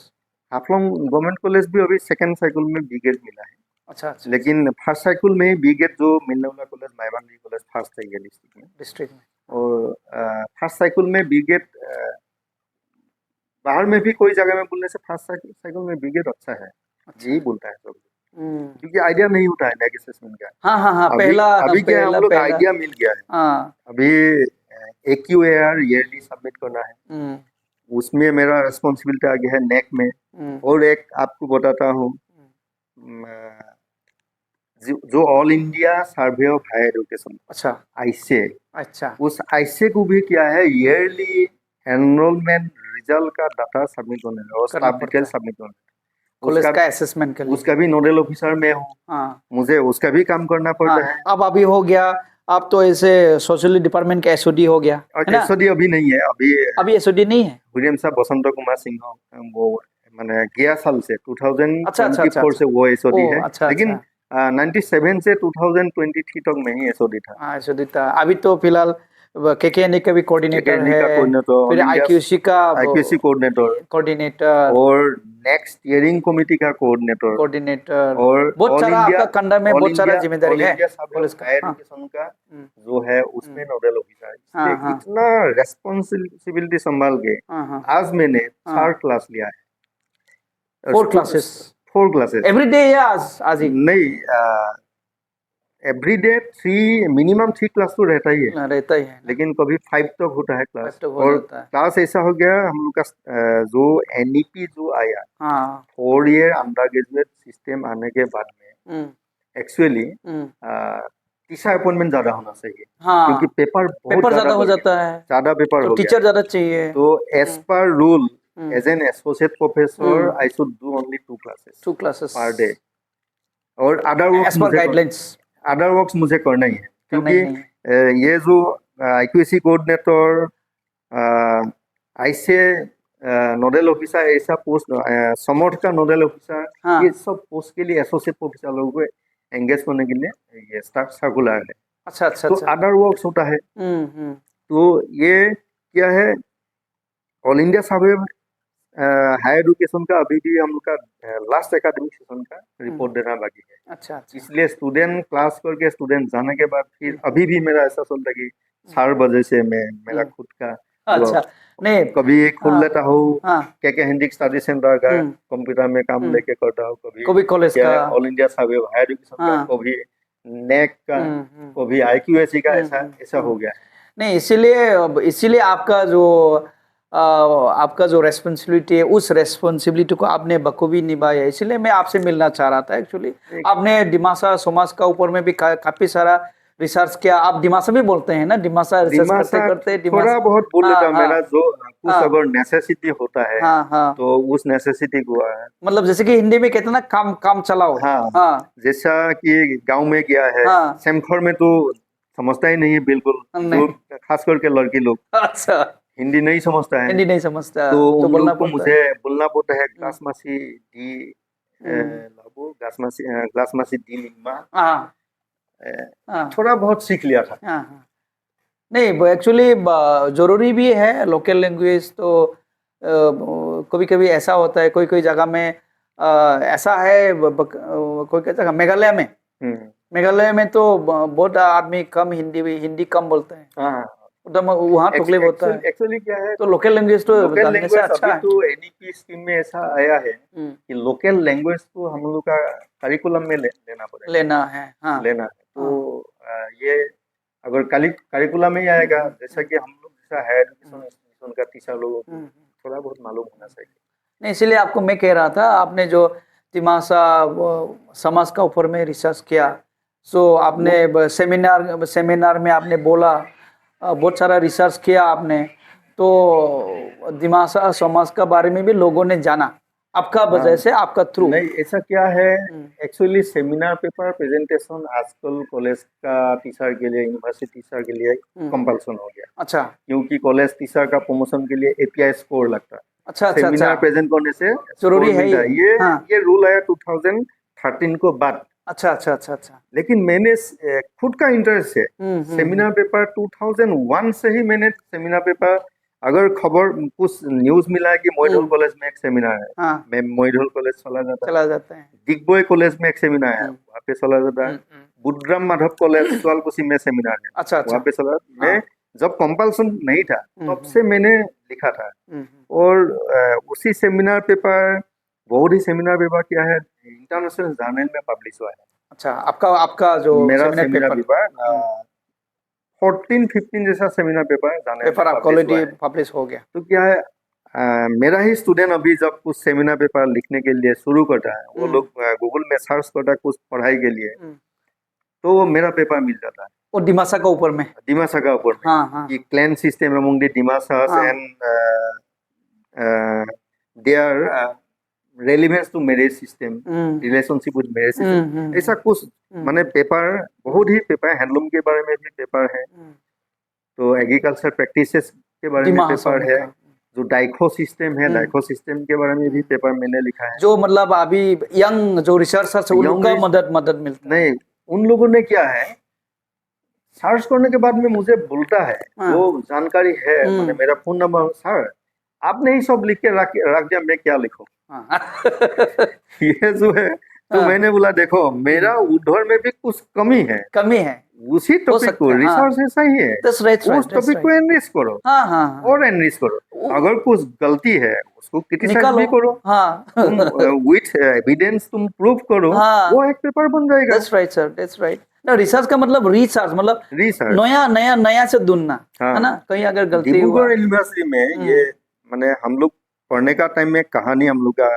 Haflong government college भी अभी सेकंड साइकिल में B ग्रेड मिला है। अच्छा। लेकिन फर्स्ट साइकिल में B ग्रेड जो मिलने वाला college Maibang degree college first है ये डिस्ट्रिक्ट में। और फर्स्ट साइकिल में B ग्रेड बाहर में भी कोई जगह में बोलने से फर्स्ट साइकिल में B ग्रेड अच्छा है, यही बोलता है सब, क्योंकि आइडिया नहीं होता है नेक असेसमेंट का। हाँ, अभी क्या हम लोग आइडिया मिल गया है। अभी AQAR ईयरली सबमिट करना है, उसमें मेरा रिस्पॉन्सिबिलिटी आ गया है नेक में। और एक आपको बताता हूँ, जो all India survey of higher education, अच्छा ICE, अच्छा उस ICE को भी क्या है ईयरली एनरोलमेंट रिजल्ट का डाटा सबमिट करना है और स्टाफ डिटेल सबमिट करना है। कॉलेज का असेसमेंट के लिए उसका भी नोडल ऑफिसर मैं हूँ, मुझे उसका भी काम करना पड़ता है। अब अभी हो गया, आप तो ऐसे सोशल डिपार्टमेंट का SOD हो गया है ना? SOD अभी नहीं है, अभी SOD नहीं है। विलियम साहब बसंत कुमार सिंह वो मैंने गया साल से 2024 से वो SOD है। लेकिन 97 से 2023 तक में ही SOD था। SOD था। अभी तो फिलहाल KKNA का भी कोऑर्डिनेटर है, फिर IQAC का कोऑर्डिनेटर और नेक्स्ट स्टीयरिंग कमेटी का कोऑर्डिनेटर और बहुत सारा आपका कंडर में बहुत सारा जिम्मेदारी है। पुलिस का एजुकेशन का जो है उसमें नोडल ऑफिसर है। इतना रेस्पॉन्सिबिलिटी संभाल के आज मैंने 4 क्लास लिया है। 4 क्लासेस एवरी डे या आज ही नहीं, एवरी डे 3 मिनिमम 3 क्लास तो रहता ही है, लेकिन कभी 5 तक होता है क्लास। और क्लास ऐसा हो गया हम लोग का जो NEP जो आया 4 ईयर अंडर ग्रेजुएट सिस्टम आने के बाद में एक्चुअली टीचर अपॉइंटमेंट ज्यादा होना चाहिए, क्योंकि पेपर ज्यादा हो जाता है, ज्यादा पेपर हो गया, टीचर ज्यादा चाहिए। तो as per rule as an associate professor I should do only 2 classes per day. और अदर वर्क्स मुझे करना ही है, क्योंकि ये जो IQAC coordinator, ICE nodal officer, ऐसा पोस्ट समर्थ का नोडल ऑफिसर, ये सब पोस्ट के लिए एसोसिएट प्रोफेसर लोगों को एंगेज करने के लिए ये सर्कुलर है। अच्छा। तो अदर वर्क्स होता है। तो ये क्या है, all India survey higher education का अभी भी हम लोग का लास्ट एकेडमिक सेशन का रिपोर्ट देना बाकी है। अच्छा। इसलिए स्टूडेंट क्लास करके स्टूडेंट जाने के बाद फिर अभी भी मेरा ऐसा चलता है कि 4 बजे से मैं मेरा खुद का नहीं कभी खोल लेता हूँ क्या हिंदी स्टडी सेंटर का कंप्यूटर में काम लेके करता हूँ, कभी कॉलेज का all India survey higher education का, कभी नेक का, कभी IQAC का, ऐसा हो गया। नहीं, इसीलिए आपका जो रेस्पॉन्सिबिलिटी है उस रेस्पॉन्सिबिलिटी को आपने बखूबी निभाया। इसलिए मैं आपसे मिलना चाह रहा था। एक्चुअली आपने डिमासा सोमास का ऊपर में भी काफी सारा रिसर्च किया। आप डिमासा भी बोलते हैं ना? डिमासा रिसर्च करते थोड़ा बहुत बोल लेता हूं। मेरा जो कुछ अगर नेसेसिटी होता है तो उस नेसेसिटी को मतलब जैसे कि हिंदी में कहते हैं ना, काम चलाओ। जैसा कि गांव में गया है, सेमखर में तो समझता ही नहीं है बिल्कुल, खास करके लड़की लोग। अच्छा। हिंदी नहीं समझता है, हिंदी नहीं समझता तो तो उन बोलना लोग को पड़ता मुझे बोलना पड़ता है हम्म। ग्लास मासी दी हम्म। लाबो ग्लास मासी दी निमा। हाँ हाँ थोड़ा बहुत सीख लिया था। हाँ हाँ। नहीं एक्चुअली जरूरी भी है लोकल लैंग्वेज तो कभी कभी ऐसा होता है कोई कोई जगह में ऐसा है कोई कोई जगह मेघालय में हम्म, मेघालय में तो बहुत आदमी कम हिंदी कम बोलते हैं हाँ एकदम वहाँ तकलीफ होता है एक्चुअली क्या है, तो लोकल लैंग्वेज तो लोकल जानने से लैंग्वेज अच्छा अभी है। तो एनईपी स्कीम में ऐसा आया है हम्म, कि लोकल लैंग्वेज को हम लोग का करिकुलम में लेना पड़ेगा, लेना है हाँ लेना है। हाँ तो ये अगर करिकुलम में ही आएगा, जैसा कि हम लोग जैसा है एजुकेशन इंस्टीट्यूशन का टीचर लोगों को थोड़ा बहुत मालूम होना चाहिए। नहीं इसीलिए आपको मैं कह रहा था आपने जो तिमासा समाज का ऊपर में रिसर्च किया सो आपने सेमिनार में आपने बोला बहुत सारा रिसर्च किया आपने तो दिमासा समाज का बारे में भी लोगों ने जाना आपका वजह से आपका थ्रू। नहीं ऐसा क्या है, एक्चुअली सेमिनार पेपर प्रेजेंटेशन आजकल कॉलेज का टीचर के लिए, यूनिवर्सिटी टीचर के लिए कंपल्सन हो गया। अच्छा क्योंकि कॉलेज टीचर का प्रमोशन के लिए एपीआई स्कोर लगता है। अच्छा अच्छा सेमिनार अच्छा प्रेजेंट करने से जरूरी स्कोर है मिलता ये है। हाँ ये रूल आया 2013 को बाद। अच्छा अच्छा अच्छा अच्छा लेकिन मैंने खुद का इंटरेस्ट है हम्म। सेमिनार पेपर 2001 से ही मैंने सेमिनार पेपर, अगर खबर कुछ न्यूज मिला है कि मोइडोल कॉलेज में एक सेमिनार है, हाँ मैं मोइडोल कॉलेज चला जाता है। चला जाता है दिग्बोय कॉलेज में एक सेमिनार है, वहाँ पे चला जाता है। हम्म। बुद्धराम माधव कॉलेज सुआलकुची में सेमिनार है, अच्छा वहाँ अच्छा पे चला। मैं हाँ जब कंपल्सन नहीं था तब से मैंने लिखा था। हम्म। और उसी सेमिनार पेपर, बहुत ही सेमिनार पेपर क्या है, इंटरनेशनल जर्नल में पब्लिश हुआ है। अच्छा आपका आपका जो मेरा सेमिनार सेमिनार पेपर पेपर 14-15 जैसा सेमिनार पेपर जर्नल में पेपर आपका पब्लिश हुआ ऑलरेडी है। पब्लिश हो गया। तो क्या है, मेरा ही स्टूडेंट अभी जब कुछ सेमिनार पेपर लिखने के लिए शुरू करता है, वो लोग गूगल में सर्च करता है कुछ पढ़ाई के लिए, तो मेरा पेपर मिल जाता है। और दिमासा का ऊपर में दिमासा का ऊपर में हाँ हाँ कि clan system among the Dimasas हाँ and their relevance to marriage system, relationship with marriage system, ऐसा कुछ माने पेपर, बहुत ही पेपर, हैंडलूम के बारे में भी पेपर है, तो एग्रीकल्चर प्रैक्टिसेस के बारे में पेपर है, जो डाइको सिस्टम है, डाइको सिस्टम के बारे में भी पेपर मैंने लिखा है। जो मतलब अभी यंग जो रिसर्चर्स उन लोग का मदद मिलता है। नहीं, उन लोगों ने क्या है, सर्च करने के बाद में मुझे बोलता है, जो जानकारी है, मैंने मेरा फोन नंबर, सर आपने ही सब लिख के रख दिया, मैं क्या लिखूं। ये जो है, तो मैंने बोला देखो मेरा उधर में भी कुछ कमी है, उसी टॉपिक को रिसर्च ऐसा ही है, उस टॉपिक को एनरिच करो और एनरिच करो, अगर कुछ गलती है उसको क्रिटिसाइज भी करो, तुम विथ एविडेंस तुम प्रूव करो, वो एक पेपर बन जाएगा। That's right sir, that's right. ना रिसर्च का मतलब रिसर्च, मतलब रिसर्च नया नया नया से ढूंढना है ना, कहीं अगर गलती हुआ। डिब्रूगढ़ यूनिवर्सिटी में ये मैंने हम लोग पढ़ने का टाइम में कहानी हम लोग का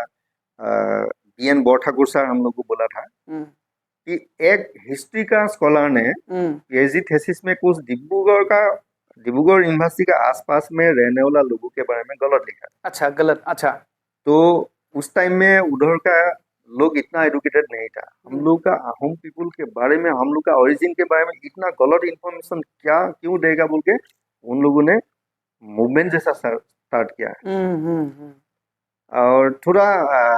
बीएन बोरठाकुर सर हम लोग को बोला था कि एक हिस्ट्री का स्कॉलर ने पीएचडी थीसिस में कुछ डिब्रूगढ़ यूनिवर्सिटी का आसपास में रहने वाला लोगों के बारे में गलत लिखा। अच्छा गलत, अच्छा। तो उस टाइम में उधर का लोग इतना एडुकेटेड नहीं था, हम लोग का अहोम पीपुल के बारे में, हम लोग का ओरिजिन के बारे में इतना गलत इन्फॉर्मेशन क्या क्यों देगा बोल के उन लोगों ने मूवमेंट जैसा स्टार्ट किया है। और थोड़ा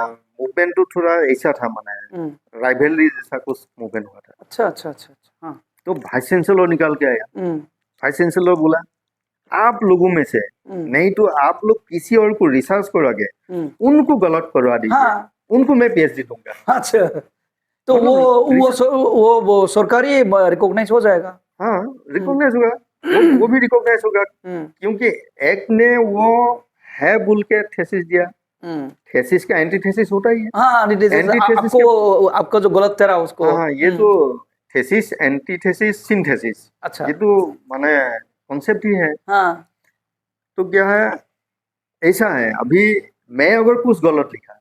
मूवमेंट तो थोड़ा ऐसा था, माने राइवलरी जैसा कुछ मूवमेंट हुआ था। अच्छा अच्छा अच्छा अच्छा हाँ। तो वाइस चैंसलर निकाल के आया, वाइस चैंसलर बोला आप लोगों में से नहीं तो आप लोग किसी और को रिसर्च करोगे, उनको गलत करवा दीजिए, उनको मैं पीएचडी दूंगा। अच्छा, तो वो सरकारी रिकॉग्नाइज हो जाएगा। हाँ रिकॉग्नाइज होगा, वो भी रिकॉग्नाइज होगा, क्योंकि एक ने वो है बोल के थीसिस दिया, थीसिस का एंटीथेसिस होता ही है। हाँ, आपको जो गलत तेरा उसको, हाँ, ये तो थीसिस एंटीथेसिस सिंथेसिस, अच्छा, ये तो माने कॉन्सेप्ट ही है। हाँ, तो क्या है, ऐसा है, अभी मैं अगर कुछ गलत लिखा,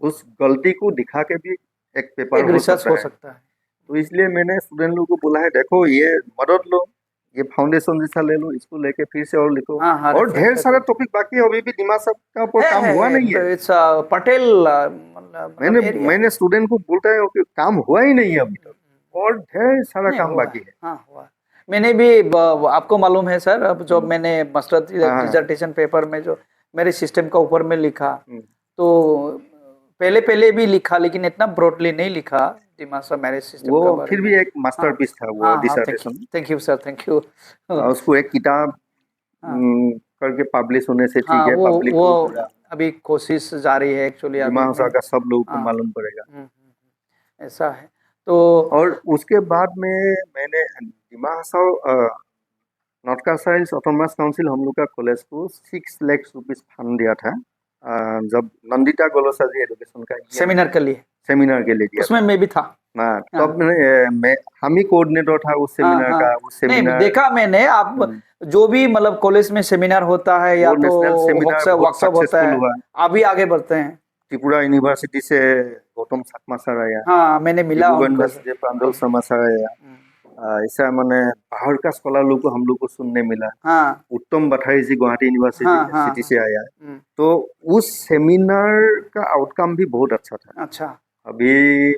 उस गलती को दिखा के भी एक पेपर हो सकता है। तो इसलिए मैंने स्टूडेंट लोगों को बोला है, देखो ये मदद लो, ये फाउंडेशन जैसा ले लो, इसको लेके फिर से और लिखो। और ढेर सारा टॉपिक बाकी है, अभी भी दिमाग का ऊपर काम हुआ नहीं है। पटेल मैंने स्टूडेंट को बोलता है कि काम हुआ ही नहीं है अभी तक, और ढेर सारा काम बाकी है। मैंने भी आपको मालूम है सर, अब जो मैंने मास्टर हाँ। डिसर्टेशन पेपर में जो मेरे सिस्टम का ऊपर में लिखा, हम्म। तो पहले भी लिखा, लेकिन इतना ब्रॉडली नहीं लिखा डिमासा मैरिज सिस्टम का वो बारे फिर में। भी एक मास्टरपीस था वो dissertation. Thank you sir, thank you. उसको एक किताब हाँ करके पब्लिश होने से ठीक हाँ, है, पब्लिक को वो पूरा अभी कोशिश जारी है एक्चुअली अभी दिमाग मैं। का सब लोगों को हाँ, मालूम पड़ेगा। ऐसा है तो। और उसके बाद में मैंने दिमाग नॉर्थ कासाइल्स ऑटोनमस काउंसिल हम लोग का कॉलेज को 6 लाख रुपीस फंड दिया था। जब नंदिता गोलोसा जी एजुकेशन का सेमिनार के लिए, सेमिनार के लिए दिया उसमें था। मैं भी था। हाँ, हाँ तब मैं हम ही कोऑर्डिनेटर था उस हाँ सेमिनार हाँ, का। उस नहीं सेमिनार देखा मैंने, आप जो भी मतलब कॉलेज में सेमिनार होता है या वो तो नेशनल सेमिनार बहुत वर्कशॉप होता सक्सेसफुल है, हुआ। आप भी आगे बढ़ते हैं। त्रिपुरा यूनिवर्सिटी से गौतम साकमा सर आया, हाँ मैंने मिला डिब्रूगढ़ उनको यूनिवर्सिटी से प्रांजल शर्मा सर आया। ऐसा मैंने बाहर का स्कॉलर लोग को हम लोग को सुनने मिला। हाँ उत्तम बठाई जी गुवाहाटी यूनिवर्सिटी हाँ हाँ सिटी से आया। हाँ, तो उस सेमिनार का आउटकम भी बहुत अच्छा था। अच्छा। अभी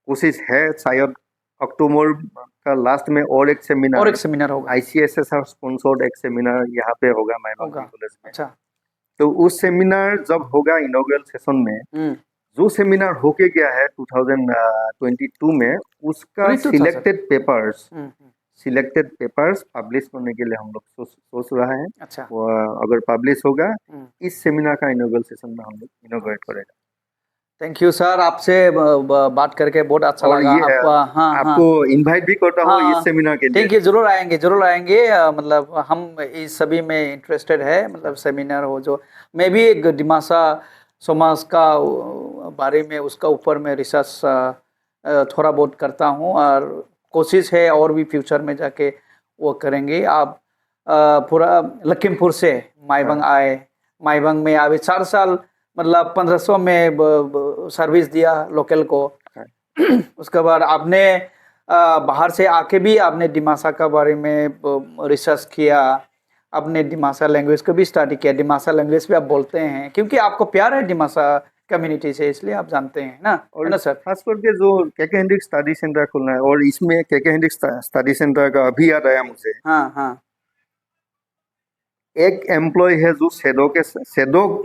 कोशिश है शायद अक्टूबर का लास्ट में और एक सेमिनार होगा ICSSR स्पॉन्सर्ड एक सेमिनार यहाँ पे होगा माइबांग होगा। कॉलेज में। अच्छा। तो उस सेमिनार जब होगा इनॉग्रेल सेशन में, जो सेमिनार होके गया है 2022 में, उसका 2000 सिलेक्टेड पेपर्स पब्लिश करने के लिए हम लोग सोच रहा है। अच्छा। वो अगर पब्लिश होगा इस सेमिनार का इनॉग्रेल सेशन में हम लोग इनॉग्रेट करेगा। थैंक यू सर, आपसे बात करके बहुत अच्छा और लगा। ये आप हाँ आपको इनवाइट भी करता हूँ हाँ, इस सेमिनार के लिए। ठीक है, जरूर आएंगे जरूर आएंगे। मतलब हम इस सभी में इंटरेस्टेड है, मतलब सेमिनार हो जो, मैं भी एक डिमासा समाज का बारे में उसका ऊपर में रिसर्च थोड़ा बहुत करता हूँ, और कोशिश है और भी फ्यूचर में जाके वो करेंगे। आप पूरा लखीमपुर से माईबंग आए, माईबंग में अभी 4 साल मतलब 1500 में सर्विस दिया लोकल को। उसके बाद आपने बाहर से आके भी आपने डिमासा का बारे में रिसर्च किया, आपने डिमासा लैंग्वेज को भी स्टडी किया, डिमासा लैंग्वेज भी आप बोलते हैं क्योंकि आपको प्यार है डिमासा कम्युनिटी से, इसलिए आप जानते हैं ना, है ना सर। खास करके जो केके हेंड्रिक्स स्टडी सेंटर खुलना है, और इसमें केके हेंड्रिक्स स्टडी सेंटर का अभी याद आया मुझे। हाँ हाँ, एक एम्प्लॉय है जो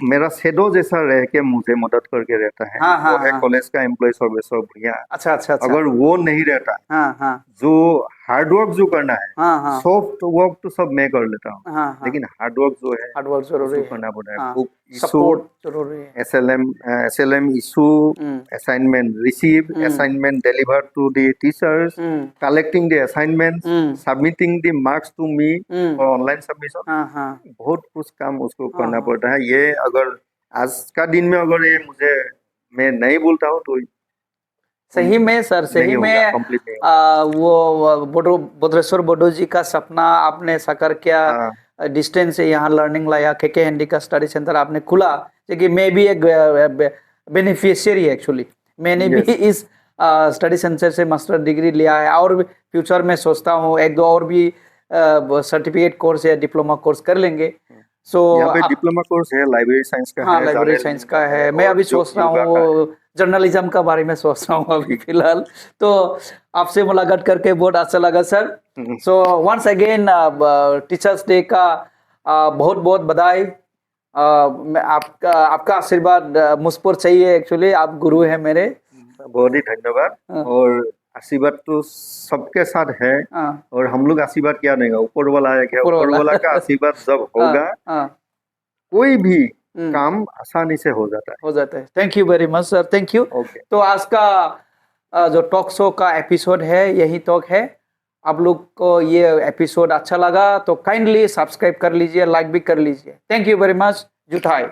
मेरा शेडो जैसा रह के मुझे मदद करके रहता है। हाँ हाँ वो है हाँ, कॉलेज का एम्प्लॉय सर्वेश्वर भैया। अच्छा अच्छा अच्छा, अगर वो नहीं रहता, हाँ हाँ जो हार्ड वर्क जो करना है, हाँ हाँ सॉफ्ट वर्क तो सब मैं कर लेता हूँ, हाँ हाँ, लेकिन हार्ड वर्क जो है हार्ड वर्क जरूरी उसको है, करना पड़ता है। हाँ, बुक इशू, सपोर्ट जरूरी है। SLM issue, assignment receive, assignment delivered to the teachers, collecting the assignments, submitting the marks to me for online submission। हाँ हाँ, बहुत कुछ काम उसको करना पड़ता है। ये अगर आज का दिन में अगर ये मैं नहीं बोलता हूँ तो सही में सर, सही में कंप्लीट नहीं होगा। वो बोधरेश्वर बोडो जी का सपना आपने साकार किया। हाँ। डिस्टेंस से यहाँ लर्निंग लाया, केके हेंडी का स्टडी सेंटर आपने खुला, क्योंकि मैं भी एक बेनिफिशियरी एक्चुअली, मैंने भी इस स्टडी सेंटर से मास्टर डिग्री लिया है, और फ्यूचर में सोचता हूँ एक दो और भी सर्टिफिकेट कोर्स या डिप्लोमा कोर्स कर लेंगे। सो यहाँ पे डिप्लोमा कोर्स है, लाइब्रेरी साइंस का हाँ, है, लाइब्रेरी साइंस का है। मैं अभी सोच रहा हूँ जर्नलिज्म का बारे में सोच रहा हूँ अभी फिलहाल। तो आपसे मुलाकात करके बहुत अच्छा लगा sir. So once again teachers day का बहुत बहुत बधाई। मैं आपका आशीर्वाद मुझ पर चाहिए, एक्चुअली आप गुरु हैं मेरे। बहुत ही धन्यवाद। और आशीर्वाद तो सबके साथ है, और हम लोग आशीर्वाद क्या देंगे, ऊपर वाला है क्या, ऊपर वाला का आशीर्वाद जब होगा कोई भी काम आसानी से हो जाता है। Thank you very much sir, thank you. तो आज का जो टॉक शो का एपिसोड है यही तक है। आप लोग को ये एपिसोड अच्छा लगा तो काइंडली सब्सक्राइब कर लीजिए, लाइक भी कर लीजिए। Thank you very much. जुटाई।